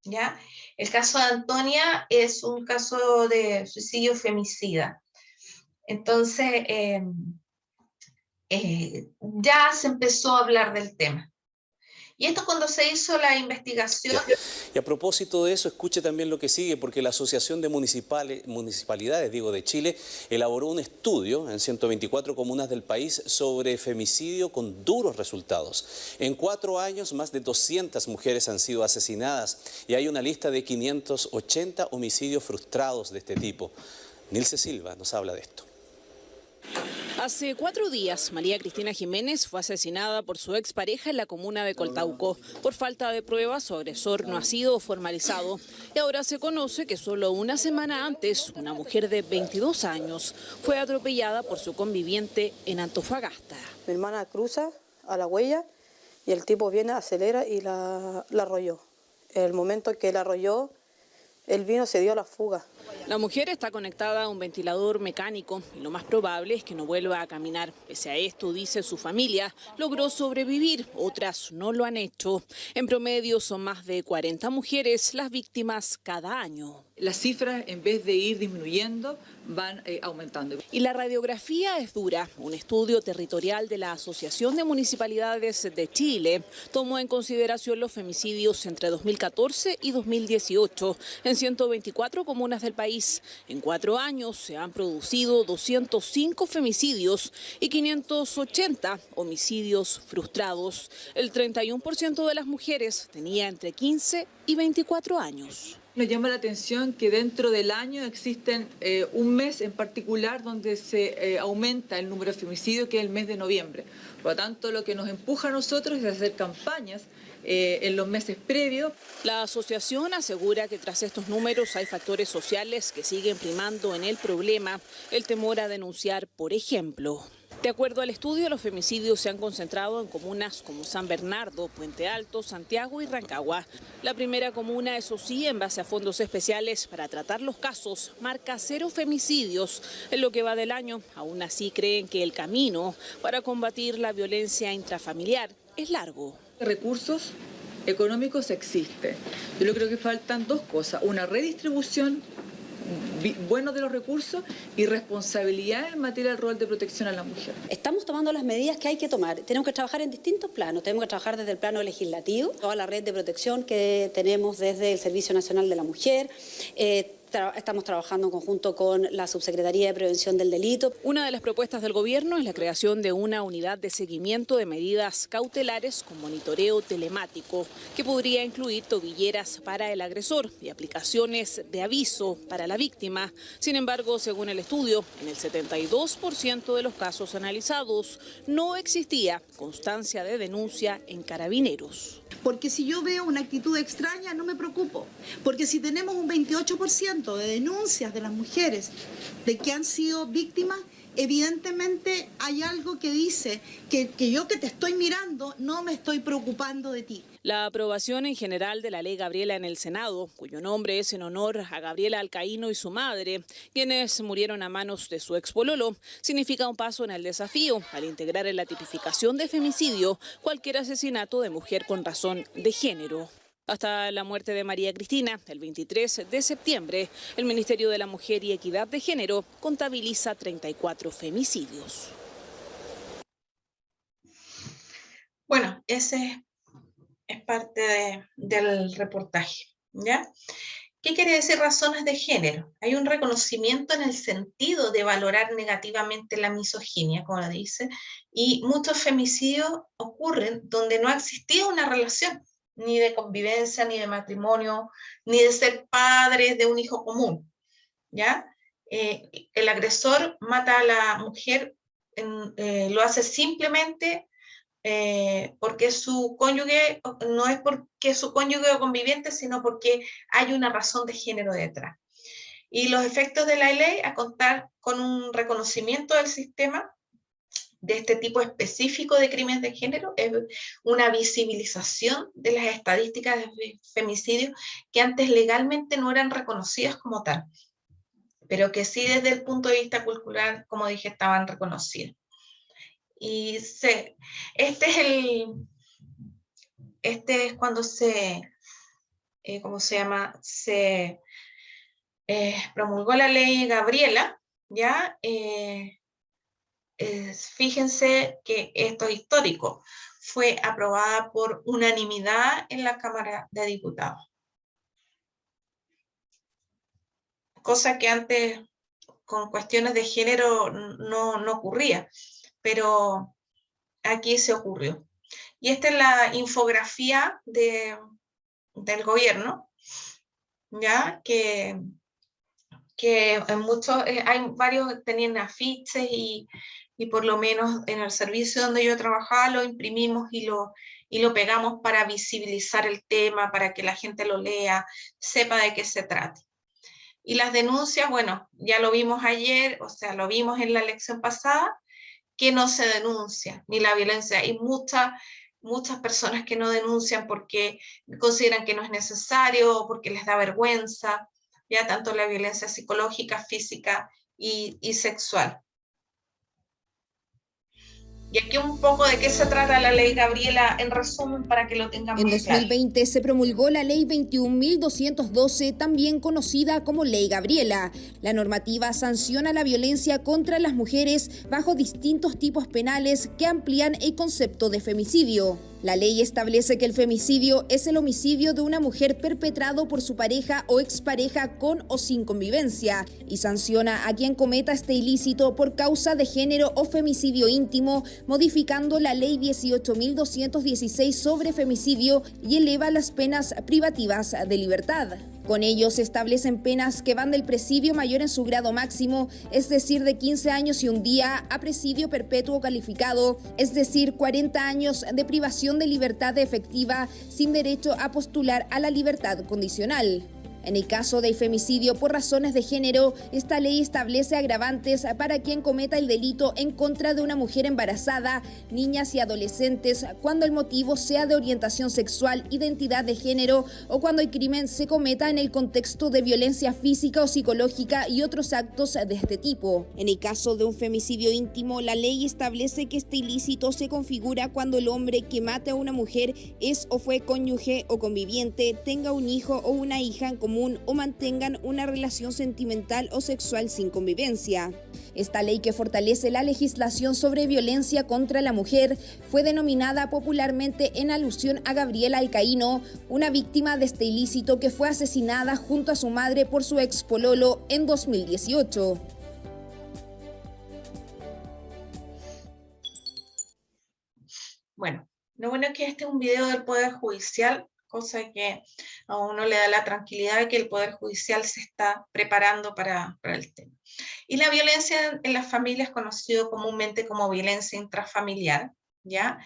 ¿ya? El caso de Antonia es un caso de suicidio femicida. Entonces, ya se empezó a hablar del tema. Y esto cuando se hizo la investigación... Y a propósito de eso, escuche también lo que sigue, porque la Asociación de Municipalidades de Chile elaboró un estudio en 124 comunas del país sobre femicidio con duros resultados. En 4 años, más de 200 mujeres han sido asesinadas y hay una lista de 580 homicidios frustrados de este tipo. Nilce Silva nos habla de esto. Hace 4 días, María Cristina Jiménez fue asesinada por su expareja en la comuna de Coltauco. Por falta de pruebas, su agresor no ha sido formalizado. Y ahora se conoce que solo una semana antes, una mujer de 22 años fue atropellada por su conviviente en Antofagasta. Mi hermana cruza a la huella y el tipo viene, acelera y la arrolló. En el momento en que la arrolló, el vino se dio a la fuga. La mujer está conectada a un ventilador mecánico y lo más probable es que no vuelva a caminar. Pese a esto, dice su familia, logró sobrevivir, otras no lo han hecho. En promedio son más de 40 mujeres las víctimas cada año. Las cifras, en vez de ir disminuyendo, van aumentando. Y la radiografía es dura. Un estudio territorial de la Asociación de Municipalidades de Chile tomó en consideración los femicidios entre 2014 y 2018 en 124 comunas del país. En 4 años se han producido 205 femicidios y 580 homicidios frustrados. El 31% de las mujeres tenía entre 15 y 24 años. Nos llama la atención que dentro del año existen un mes en particular donde se aumenta el número de femicidios, que es el mes de noviembre. Por lo tanto, lo que nos empuja a nosotros es hacer campañas en los meses previos. La asociación asegura que tras estos números hay factores sociales que siguen primando en el problema, el temor a denunciar, por ejemplo. De acuerdo al estudio, los femicidios se han concentrado en comunas como San Bernardo, Puente Alto, Santiago y Rancagua. La primera comuna, eso sí, en base a fondos especiales para tratar los casos, marca 0 femicidios en lo que va del año. Aún así creen que el camino para combatir la violencia intrafamiliar es largo. Recursos económicos existen. Yo creo que faltan 2 cosas: una redistribución buenos de los recursos y responsabilidad en materia del rol de protección a la mujer. Estamos tomando las medidas que hay que tomar. Tenemos que trabajar en distintos planos. Tenemos que trabajar desde el plano legislativo, toda la red de protección que tenemos desde el Servicio Nacional de la Mujer. Estamos trabajando en conjunto con la Subsecretaría de Prevención del Delito. Una de las propuestas del gobierno es la creación de una unidad de seguimiento de medidas cautelares con monitoreo telemático, que podría incluir tobilleras para el agresor y aplicaciones de aviso para la víctima. Sin embargo, según el estudio, en el 72% de los casos analizados no existía constancia de denuncia en Carabineros. Porque si yo veo una actitud extraña, no me preocupo. Porque si tenemos un 28% de denuncias de las mujeres de que han sido víctimas, evidentemente hay algo que dice que yo que te estoy mirando no me estoy preocupando de ti. La aprobación en general de la Ley Gabriela en el Senado, cuyo nombre es en honor a Gabriela Alcaíno y su madre, quienes murieron a manos de su expololo, significa un paso en el desafío al integrar en la tipificación de femicidio cualquier asesinato de mujer con razón de género. Hasta la muerte de María Cristina, el 23 de septiembre, el Ministerio de la Mujer y Equidad de Género contabiliza 34 femicidios. Bueno, ese es parte del reportaje, ¿ya? ¿Qué quiere decir razones de género? Hay un reconocimiento en el sentido de valorar negativamente la misoginia, como lo dice, y muchos femicidios ocurren donde no ha existido una relación, ni de convivencia, ni de matrimonio, ni de ser padres de un hijo común, ¿ya? El agresor mata a la mujer, lo hace simplemente porque su cónyuge, no es porque su cónyuge o conviviente, sino porque hay una razón de género detrás. Y los efectos de la ley, a contar con un reconocimiento del sistema de este tipo específico de crímenes de género, es una visibilización de las estadísticas de femicidio que antes legalmente no eran reconocidas como tal, pero que sí desde el punto de vista cultural, como dije, estaban reconocidas. Y este es cuando se promulgó la ley Gabriela, ¿ya? Fíjense que esto es histórico, fue aprobada por unanimidad en la Cámara de Diputados. Cosa que antes con cuestiones de género no ocurría, pero aquí se ocurrió. Y esta es la infografía del gobierno, ¿ya? Que en muchos, hay varios tenían afiches y por lo menos en el servicio donde yo trabajaba lo imprimimos y lo pegamos para visibilizar el tema, para que la gente lo lea, sepa de qué se trata. Y las denuncias, bueno, ya lo vimos ayer, o sea, lo vimos en la lección pasada, que no se denuncia, ni la violencia. Hay muchas personas que no denuncian porque consideran que no es necesario, porque les da vergüenza, ya tanto la violencia psicológica, física y sexual. Y aquí un poco de qué se trata la ley Gabriela, en resumen, para que lo tengamos claro. En 2020 se promulgó la ley 21.212, también conocida como Ley Gabriela. La normativa sanciona la violencia contra las mujeres bajo distintos tipos penales que amplían el concepto de femicidio. La ley establece que el femicidio es el homicidio de una mujer perpetrado por su pareja o expareja con o sin convivencia y sanciona a quien cometa este ilícito por causa de género o femicidio íntimo, modificando la ley 18.216 sobre femicidio y eleva las penas privativas de libertad. Con ello se establecen penas que van del presidio mayor en su grado máximo, es decir, de 15 años y un día, a presidio perpetuo calificado, es decir, 40 años de privación de libertad efectiva sin derecho a postular a la libertad condicional. En el caso del femicidio por razones de género, esta ley establece agravantes para quien cometa el delito en contra de una mujer embarazada, niñas y adolescentes, cuando el motivo sea de orientación sexual, identidad de género o cuando el crimen se cometa en el contexto de violencia física o psicológica y otros actos de este tipo. En el caso de un femicidio íntimo, la ley establece que este ilícito se configura cuando el hombre que mate a una mujer es o fue cónyuge o conviviente, tenga un hijo o una hija en común o mantengan una relación sentimental o sexual sin convivencia. Esta ley, que fortalece la legislación sobre violencia contra la mujer, fue denominada popularmente en alusión a Gabriela Alcaíno, una víctima de este ilícito que fue asesinada junto a su madre por su ex pololo en 2018. Bueno, lo bueno es que este es un video del Poder Judicial, cosa que a uno le da la tranquilidad de que el Poder Judicial se está preparando para el tema. Y la violencia en las familias es conocido comúnmente como violencia intrafamiliar, ¿ya?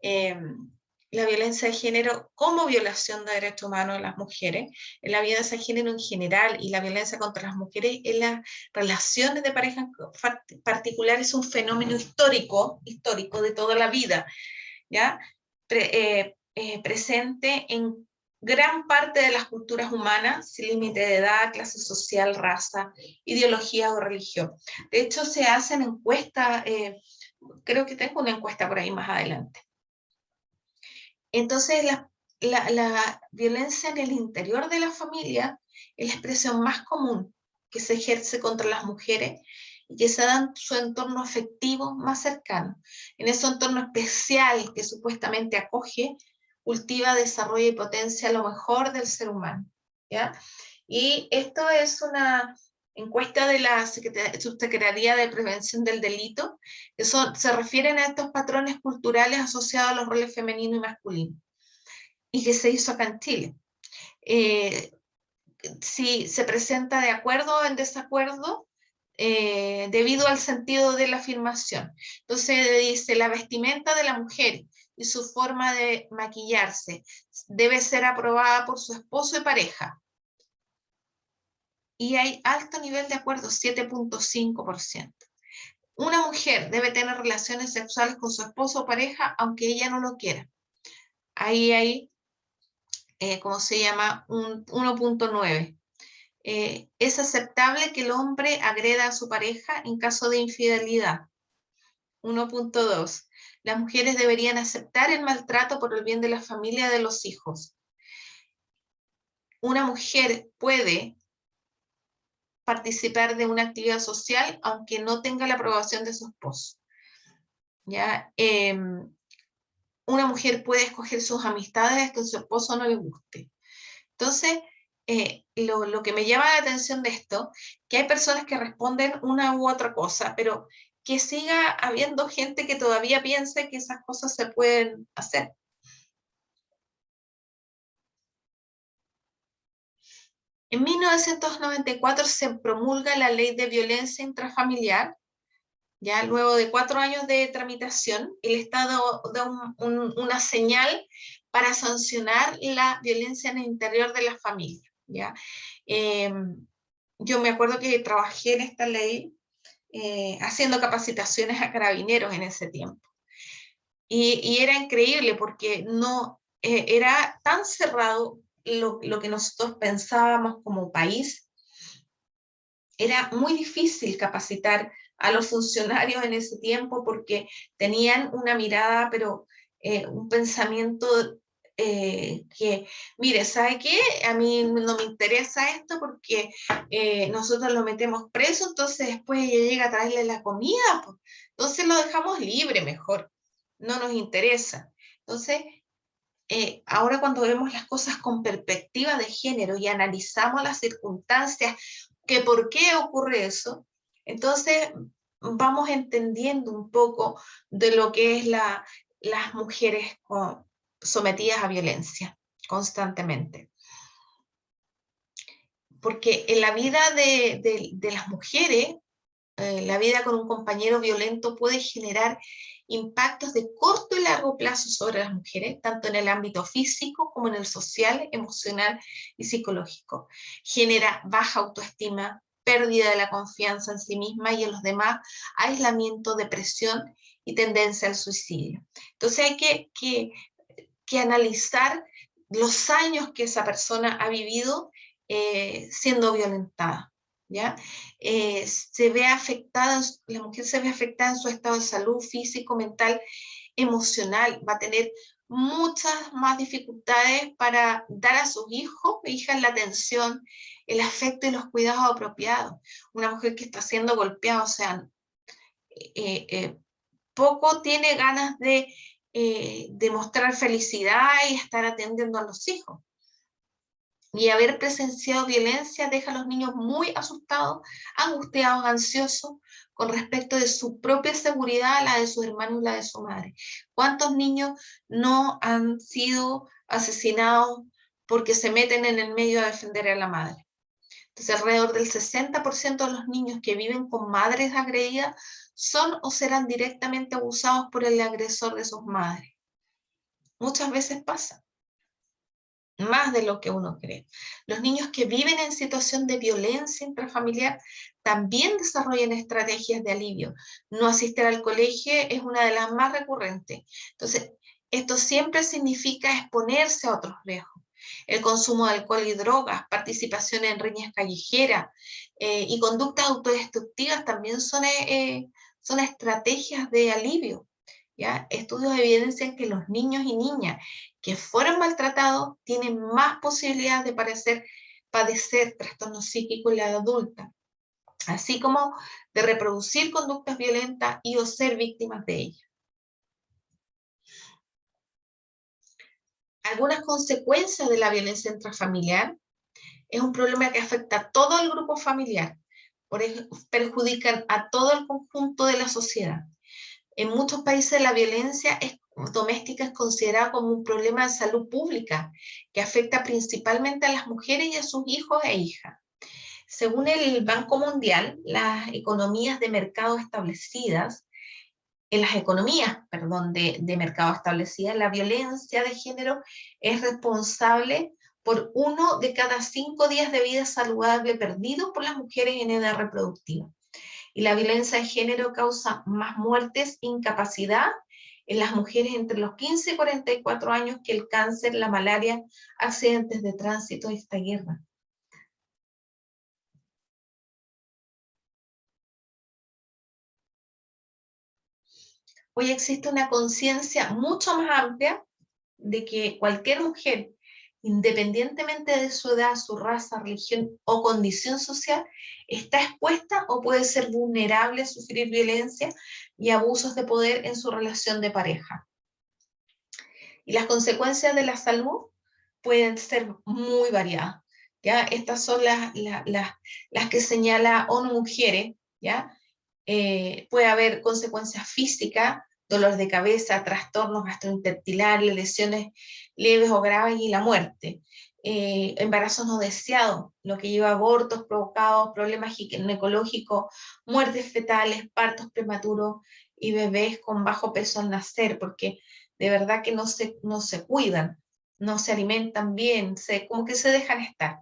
La violencia de género como violación de derechos humanos de las mujeres, la violencia de género en general y la violencia contra las mujeres en las relaciones de pareja en particular es un fenómeno histórico de toda la vida, ¿ya? Presente en gran parte de las culturas humanas, sin límite de edad, clase social, raza, ideología o religión. De hecho, se hacen encuestas, creo que tengo una encuesta por ahí más adelante. Entonces, la violencia en el interior de la familia es la expresión más común que se ejerce contra las mujeres y que se da en su entorno afectivo más cercano, en ese entorno especial que supuestamente acoge, cultiva, desarrolla y potencia lo mejor del ser humano, ¿ya? Y esto es una encuesta de la Subsecretaría de Prevención del Delito, que se refieren a estos patrones culturales asociados a los roles femenino y masculino, y que se hizo acá en Chile. Si se presenta de acuerdo o en desacuerdo, debido al sentido de la afirmación. Entonces dice, la vestimenta de la mujer y su forma de maquillarse debe ser aprobada por su esposo y pareja. Y hay alto nivel de acuerdo, 7.5%. Una mujer debe tener relaciones sexuales con su esposo o pareja, aunque ella no lo quiera. Ahí hay, ¿cómo se llama? Un 1.9. Es aceptable que el hombre agreda a su pareja en caso de infidelidad. 1.2. Las mujeres deberían aceptar el maltrato por el bien de la familia y de los hijos. Una mujer puede participar de una actividad social aunque no tenga la aprobación de su esposo. ¿Ya? Una mujer puede escoger sus amistades que a su esposo no le guste. Entonces, lo que me llama la atención de esto, que hay personas que responden una u otra cosa, pero que siga habiendo gente que todavía piensa que esas cosas se pueden hacer. En 1994 se promulga la Ley de Violencia Intrafamiliar. Ya luego de 4 años de tramitación, el Estado da una señal para sancionar la violencia en el interior de la familia, ¿ya? Yo me acuerdo que trabajé en esta ley haciendo capacitaciones a carabineros en ese tiempo. Y era increíble porque no, era tan cerrado lo que nosotros pensábamos como país. Era muy difícil capacitar a los funcionarios en ese tiempo porque tenían una mirada, pero un pensamiento que, mire, ¿sabe qué? A mí no me interesa esto porque nosotros lo metemos preso, entonces después ella llega a traerle la comida, pues. Entonces lo dejamos libre mejor, no nos interesa. Entonces, ahora cuando vemos las cosas con perspectiva de género y analizamos las circunstancias, que por qué ocurre eso, entonces vamos entendiendo un poco de lo que es las mujeres sometidas a violencia constantemente. Porque en la vida de las mujeres, la vida con un compañero violento puede generar impactos de corto y largo plazo sobre las mujeres, tanto en el ámbito físico como en el social, emocional y psicológico. Genera baja autoestima, pérdida de la confianza en sí misma y en los demás, aislamiento, depresión y tendencia al suicidio. Entonces hay que analizar los años que esa persona ha vivido siendo violentada. ¿Ya? Se ve afectada, la mujer se ve afectada en su estado de salud físico, mental, emocional, va a tener muchas más dificultades para dar a sus hijos e hijas la atención, el afecto y los cuidados apropiados. Una mujer que está siendo golpeada, o sea, poco tiene ganas de mostrar felicidad y estar atendiendo a los hijos. Y haber presenciado violencia deja a los niños muy asustados, angustiados, ansiosos con respecto de su propia seguridad, la de sus hermanos y la de su madre. ¿Cuántos niños no han sido asesinados porque se meten en el medio a defender a la madre? Entonces, alrededor del 60% de los niños que viven con madres agredidas son o serán directamente abusados por el agresor de sus madres. Muchas veces pasa. Más de lo que uno cree. Los niños que viven en situación de violencia intrafamiliar también desarrollan estrategias de alivio. No asistir al colegio es una de las más recurrentes. Entonces, esto siempre significa exponerse a otros riesgos. El consumo de alcohol y drogas, participación en riñas callejeras y conductas autodestructivas también son estrategias de alivio. ¿Ya? Estudios evidencian que los niños y niñas que fueron maltratados tienen más posibilidades de padecer trastornos psíquicos en la edad adulta, así como de reproducir conductas violentas y o ser víctimas de ellas. Algunas consecuencias de la violencia intrafamiliar es un problema que afecta a todo el grupo familiar, perjudican a todo el conjunto de la sociedad. En muchos países la violencia doméstica es considerada como un problema de salud pública que afecta principalmente a las mujeres y a sus hijos e hijas. Según el Banco Mundial, las economías de mercado establecidas, la violencia de género es responsable por 1 de cada 5 días de vida saludable perdidos por las mujeres en edad reproductiva. Y la violencia de género causa más muertes, incapacidad en las mujeres entre los 15 y 44 años que el cáncer, la malaria, accidentes de tránsito y esta guerra. Hoy existe una conciencia mucho más amplia de que cualquier mujer, independientemente de su edad, su raza, religión o condición social, está expuesta o puede ser vulnerable a sufrir violencia y abusos de poder en su relación de pareja. Y las consecuencias de la salud pueden ser muy variadas. ¿Ya? Estas son las que señala ONU Mujeres. ¿Ya? Puede haber consecuencias físicas, dolor de cabeza, trastornos gastrointestinales, lesiones leves o graves y la muerte. Embarazos no deseados, lo que lleva a abortos provocados, problemas ginecológicos, muertes fetales, partos prematuros y bebés con bajo peso al nacer, porque de verdad que no se cuidan, no se alimentan bien, como que se dejan estar.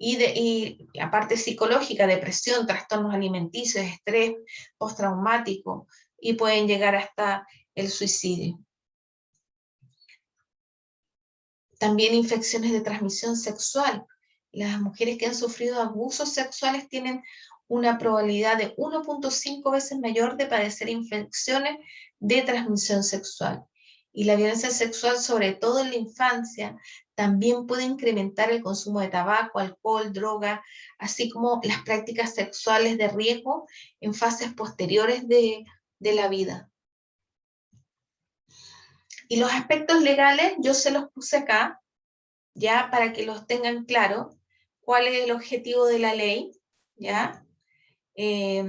Y la parte psicológica, depresión, trastornos alimenticios, estrés postraumático, y pueden llegar hasta el suicidio. También infecciones de transmisión sexual. Las mujeres que han sufrido abusos sexuales tienen una probabilidad de 1.5 veces mayor de padecer infecciones de transmisión sexual. Y la violencia sexual, sobre todo en la infancia, también puede incrementar el consumo de tabaco, alcohol, droga, así como las prácticas sexuales de riesgo en fases posteriores de la vida. Y los aspectos legales yo se los puse acá, ya para que los tengan claro, cuál es el objetivo de la ley, ¿ya? Y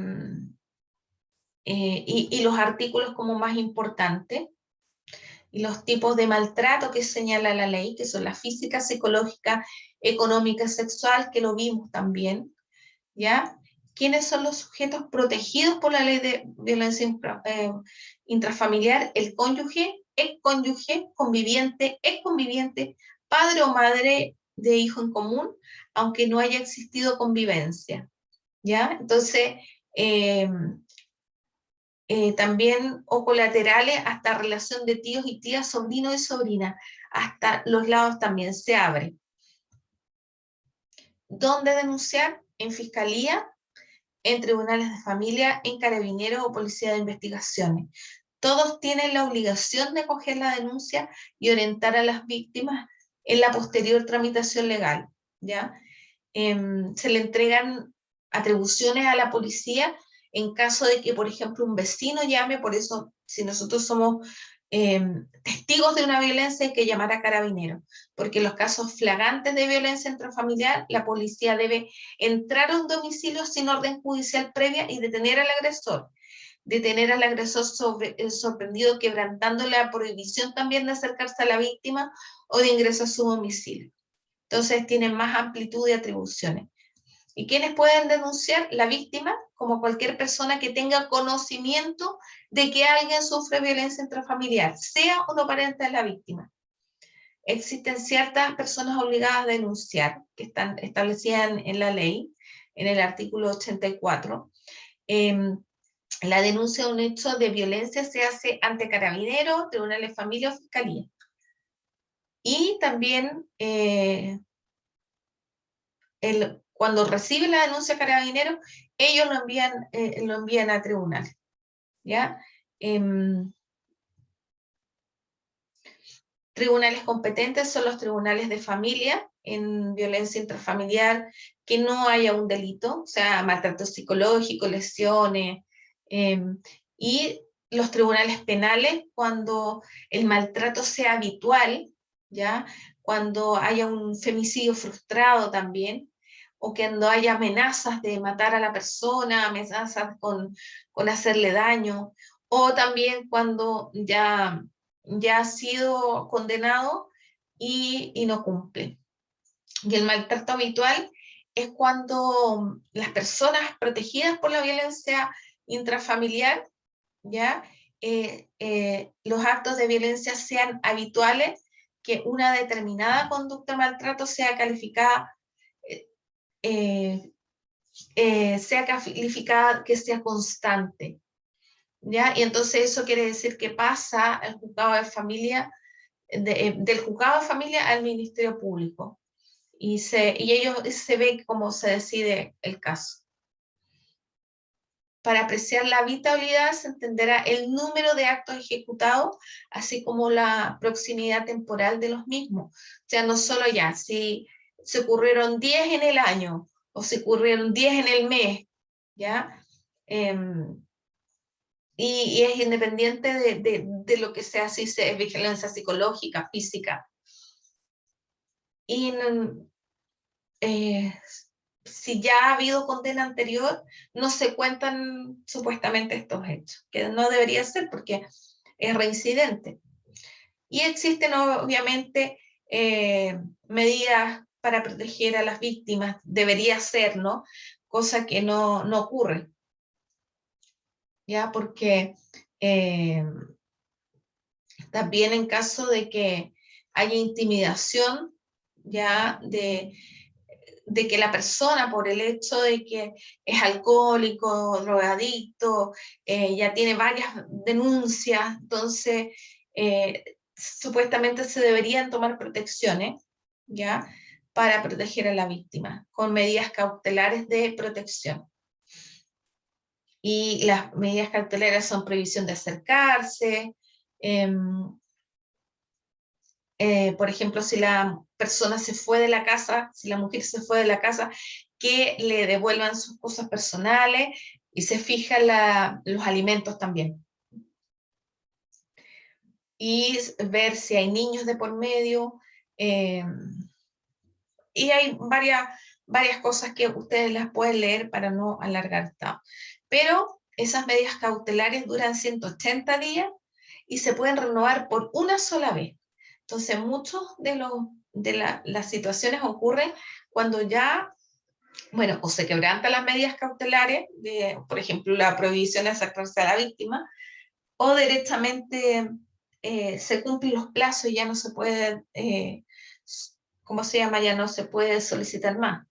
los artículos como más importantes, y los tipos de maltrato que señala la ley, que son la física, psicológica, económica, sexual, que lo vimos también, ¿ya? ¿quiénes son los sujetos protegidos por la ley de violencia intrafamiliar? El cónyuge, excónyuge, conviviente, exconviviente, padre o madre de hijo en común, aunque no haya existido convivencia, ¿ya? Entonces, también, o colaterales, hasta relación de tíos y tías, sobrinos y sobrinas, hasta los lados también se abre. ¿Dónde denunciar? En fiscalía, en tribunales de familia, en carabineros o policía de investigaciones. Todos tienen la obligación de acoger la denuncia y orientar a las víctimas en la posterior tramitación legal, ¿ya? Se le entregan atribuciones a la policía en caso de que, por ejemplo, un vecino llame. Por eso, si nosotros somos testigos de una violencia, hay que llamar a carabineros, porque en los casos flagrantes de violencia intrafamiliar, la policía debe entrar a un domicilio sin orden judicial previa y detener al agresor sorprendido, quebrantando la prohibición también de acercarse a la víctima o de ingreso a su domicilio. Entonces tienen más amplitud de atribuciones. ¿Y quiénes pueden denunciar? La víctima, como cualquier persona que tenga conocimiento de que alguien sufre violencia intrafamiliar, sea o no pariente de la víctima. Existen ciertas personas obligadas a denunciar, que están establecidas en la ley, en el artículo 84. La denuncia de un hecho de violencia se hace ante carabineros, tribunales de familia o fiscalía. Y también cuando recibe la denuncia carabineros, ellos lo envían a tribunales, ¿ya? Tribunales competentes son los tribunales de familia en violencia intrafamiliar, que no haya un delito, o sea, maltrato psicológico, lesiones, y los tribunales penales cuando el maltrato sea habitual, ¿ya? Cuando haya un femicidio frustrado también, o cuando haya amenazas de matar a la persona, amenazas con hacerle daño, o también cuando ya ha sido condenado y no cumple. Y el maltrato habitual es cuando las personas protegidas por la violencia intrafamiliar, ¿ya? Los actos de violencia sean habituales, que una determinada conducta de maltrato sea calificada, que sea constante, ¿ya? Y entonces eso quiere decir que pasa al juzgado de familia, del juzgado de familia al Ministerio Público, y ellos se ve cómo se decide el caso. Para apreciar la habitabilidad se entenderá el número de actos ejecutados, así como la proximidad temporal de los mismos. O sea, no solo ya, si se ocurrieron 10 en el año, o se ocurrieron 10 en el mes, ¿ya? Y es independiente de lo que sea, si es vigilancia psicológica, física. Y si ya ha habido condena anterior, no se cuentan supuestamente estos hechos, que no debería ser porque es reincidente. Y existen obviamente medidas para proteger a las víctimas, debería ser, ¿no? Cosa que no ocurre, ¿ya? Porque también en caso de que haya intimidación, ya de que la persona, por el hecho de que es alcohólico, drogadicto, ya tiene varias denuncias, entonces supuestamente se deberían tomar protecciones, ¿ya? Para proteger a la víctima, con medidas cautelares de protección. Y las medidas cautelares son prohibición de acercarse, por ejemplo, si la persona se fue de la casa, si la mujer se fue de la casa, que le devuelvan sus cosas personales y se fijan los alimentos también. Y ver si hay niños de por medio. Y hay varias cosas que ustedes las pueden leer para no alargar tanto. Pero esas medidas cautelares duran 180 días y se pueden renovar por una sola vez. Entonces, muchas de las situaciones ocurren cuando ya bueno, o se quebrantan las medidas cautelares, por ejemplo, la prohibición de acercarse a la víctima, o directamente se cumplen los plazos y ya no se puede, ¿cómo se llama? Ya no se puede solicitar más.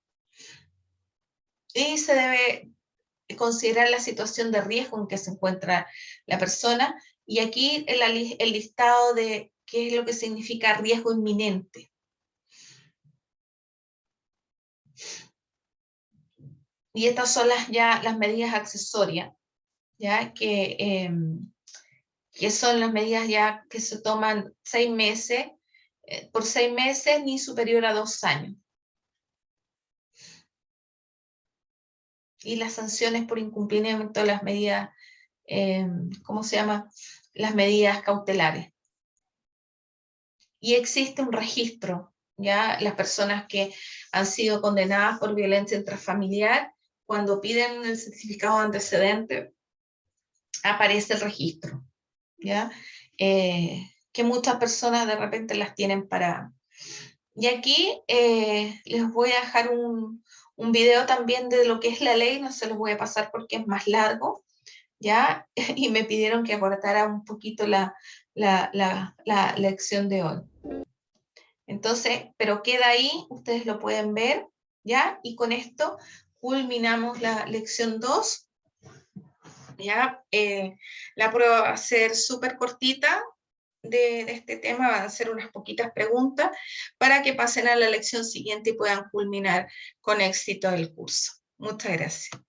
Y se debe considerar la situación de riesgo en que se encuentra la persona, y aquí el listado de qué es lo que significa riesgo inminente. Y estas son las medidas accesorias, ¿ya? Que son las medidas ya que se toman 6 meses, por 6 meses ni superior a 2 años. Y las sanciones por incumplimiento de las medidas, ¿cómo se llama? Las medidas cautelares. Y existe un registro, ¿ya? Las personas que han sido condenadas por violencia intrafamiliar, cuando piden el certificado de antecedente, aparece el registro, ¿ya? Que muchas personas de repente las tienen para... Y aquí les voy a dejar un video también de lo que es la ley, no se los voy a pasar porque es más largo, ¿ya? Y me pidieron que acortara un poquito la lección de hoy. Entonces, pero queda ahí, ustedes lo pueden ver, ¿ya? Y con esto culminamos la lección 2, ¿ya? La prueba va a ser súper cortita de este tema, van a ser unas poquitas preguntas para que pasen a la lección siguiente y puedan culminar con éxito el curso. Muchas gracias.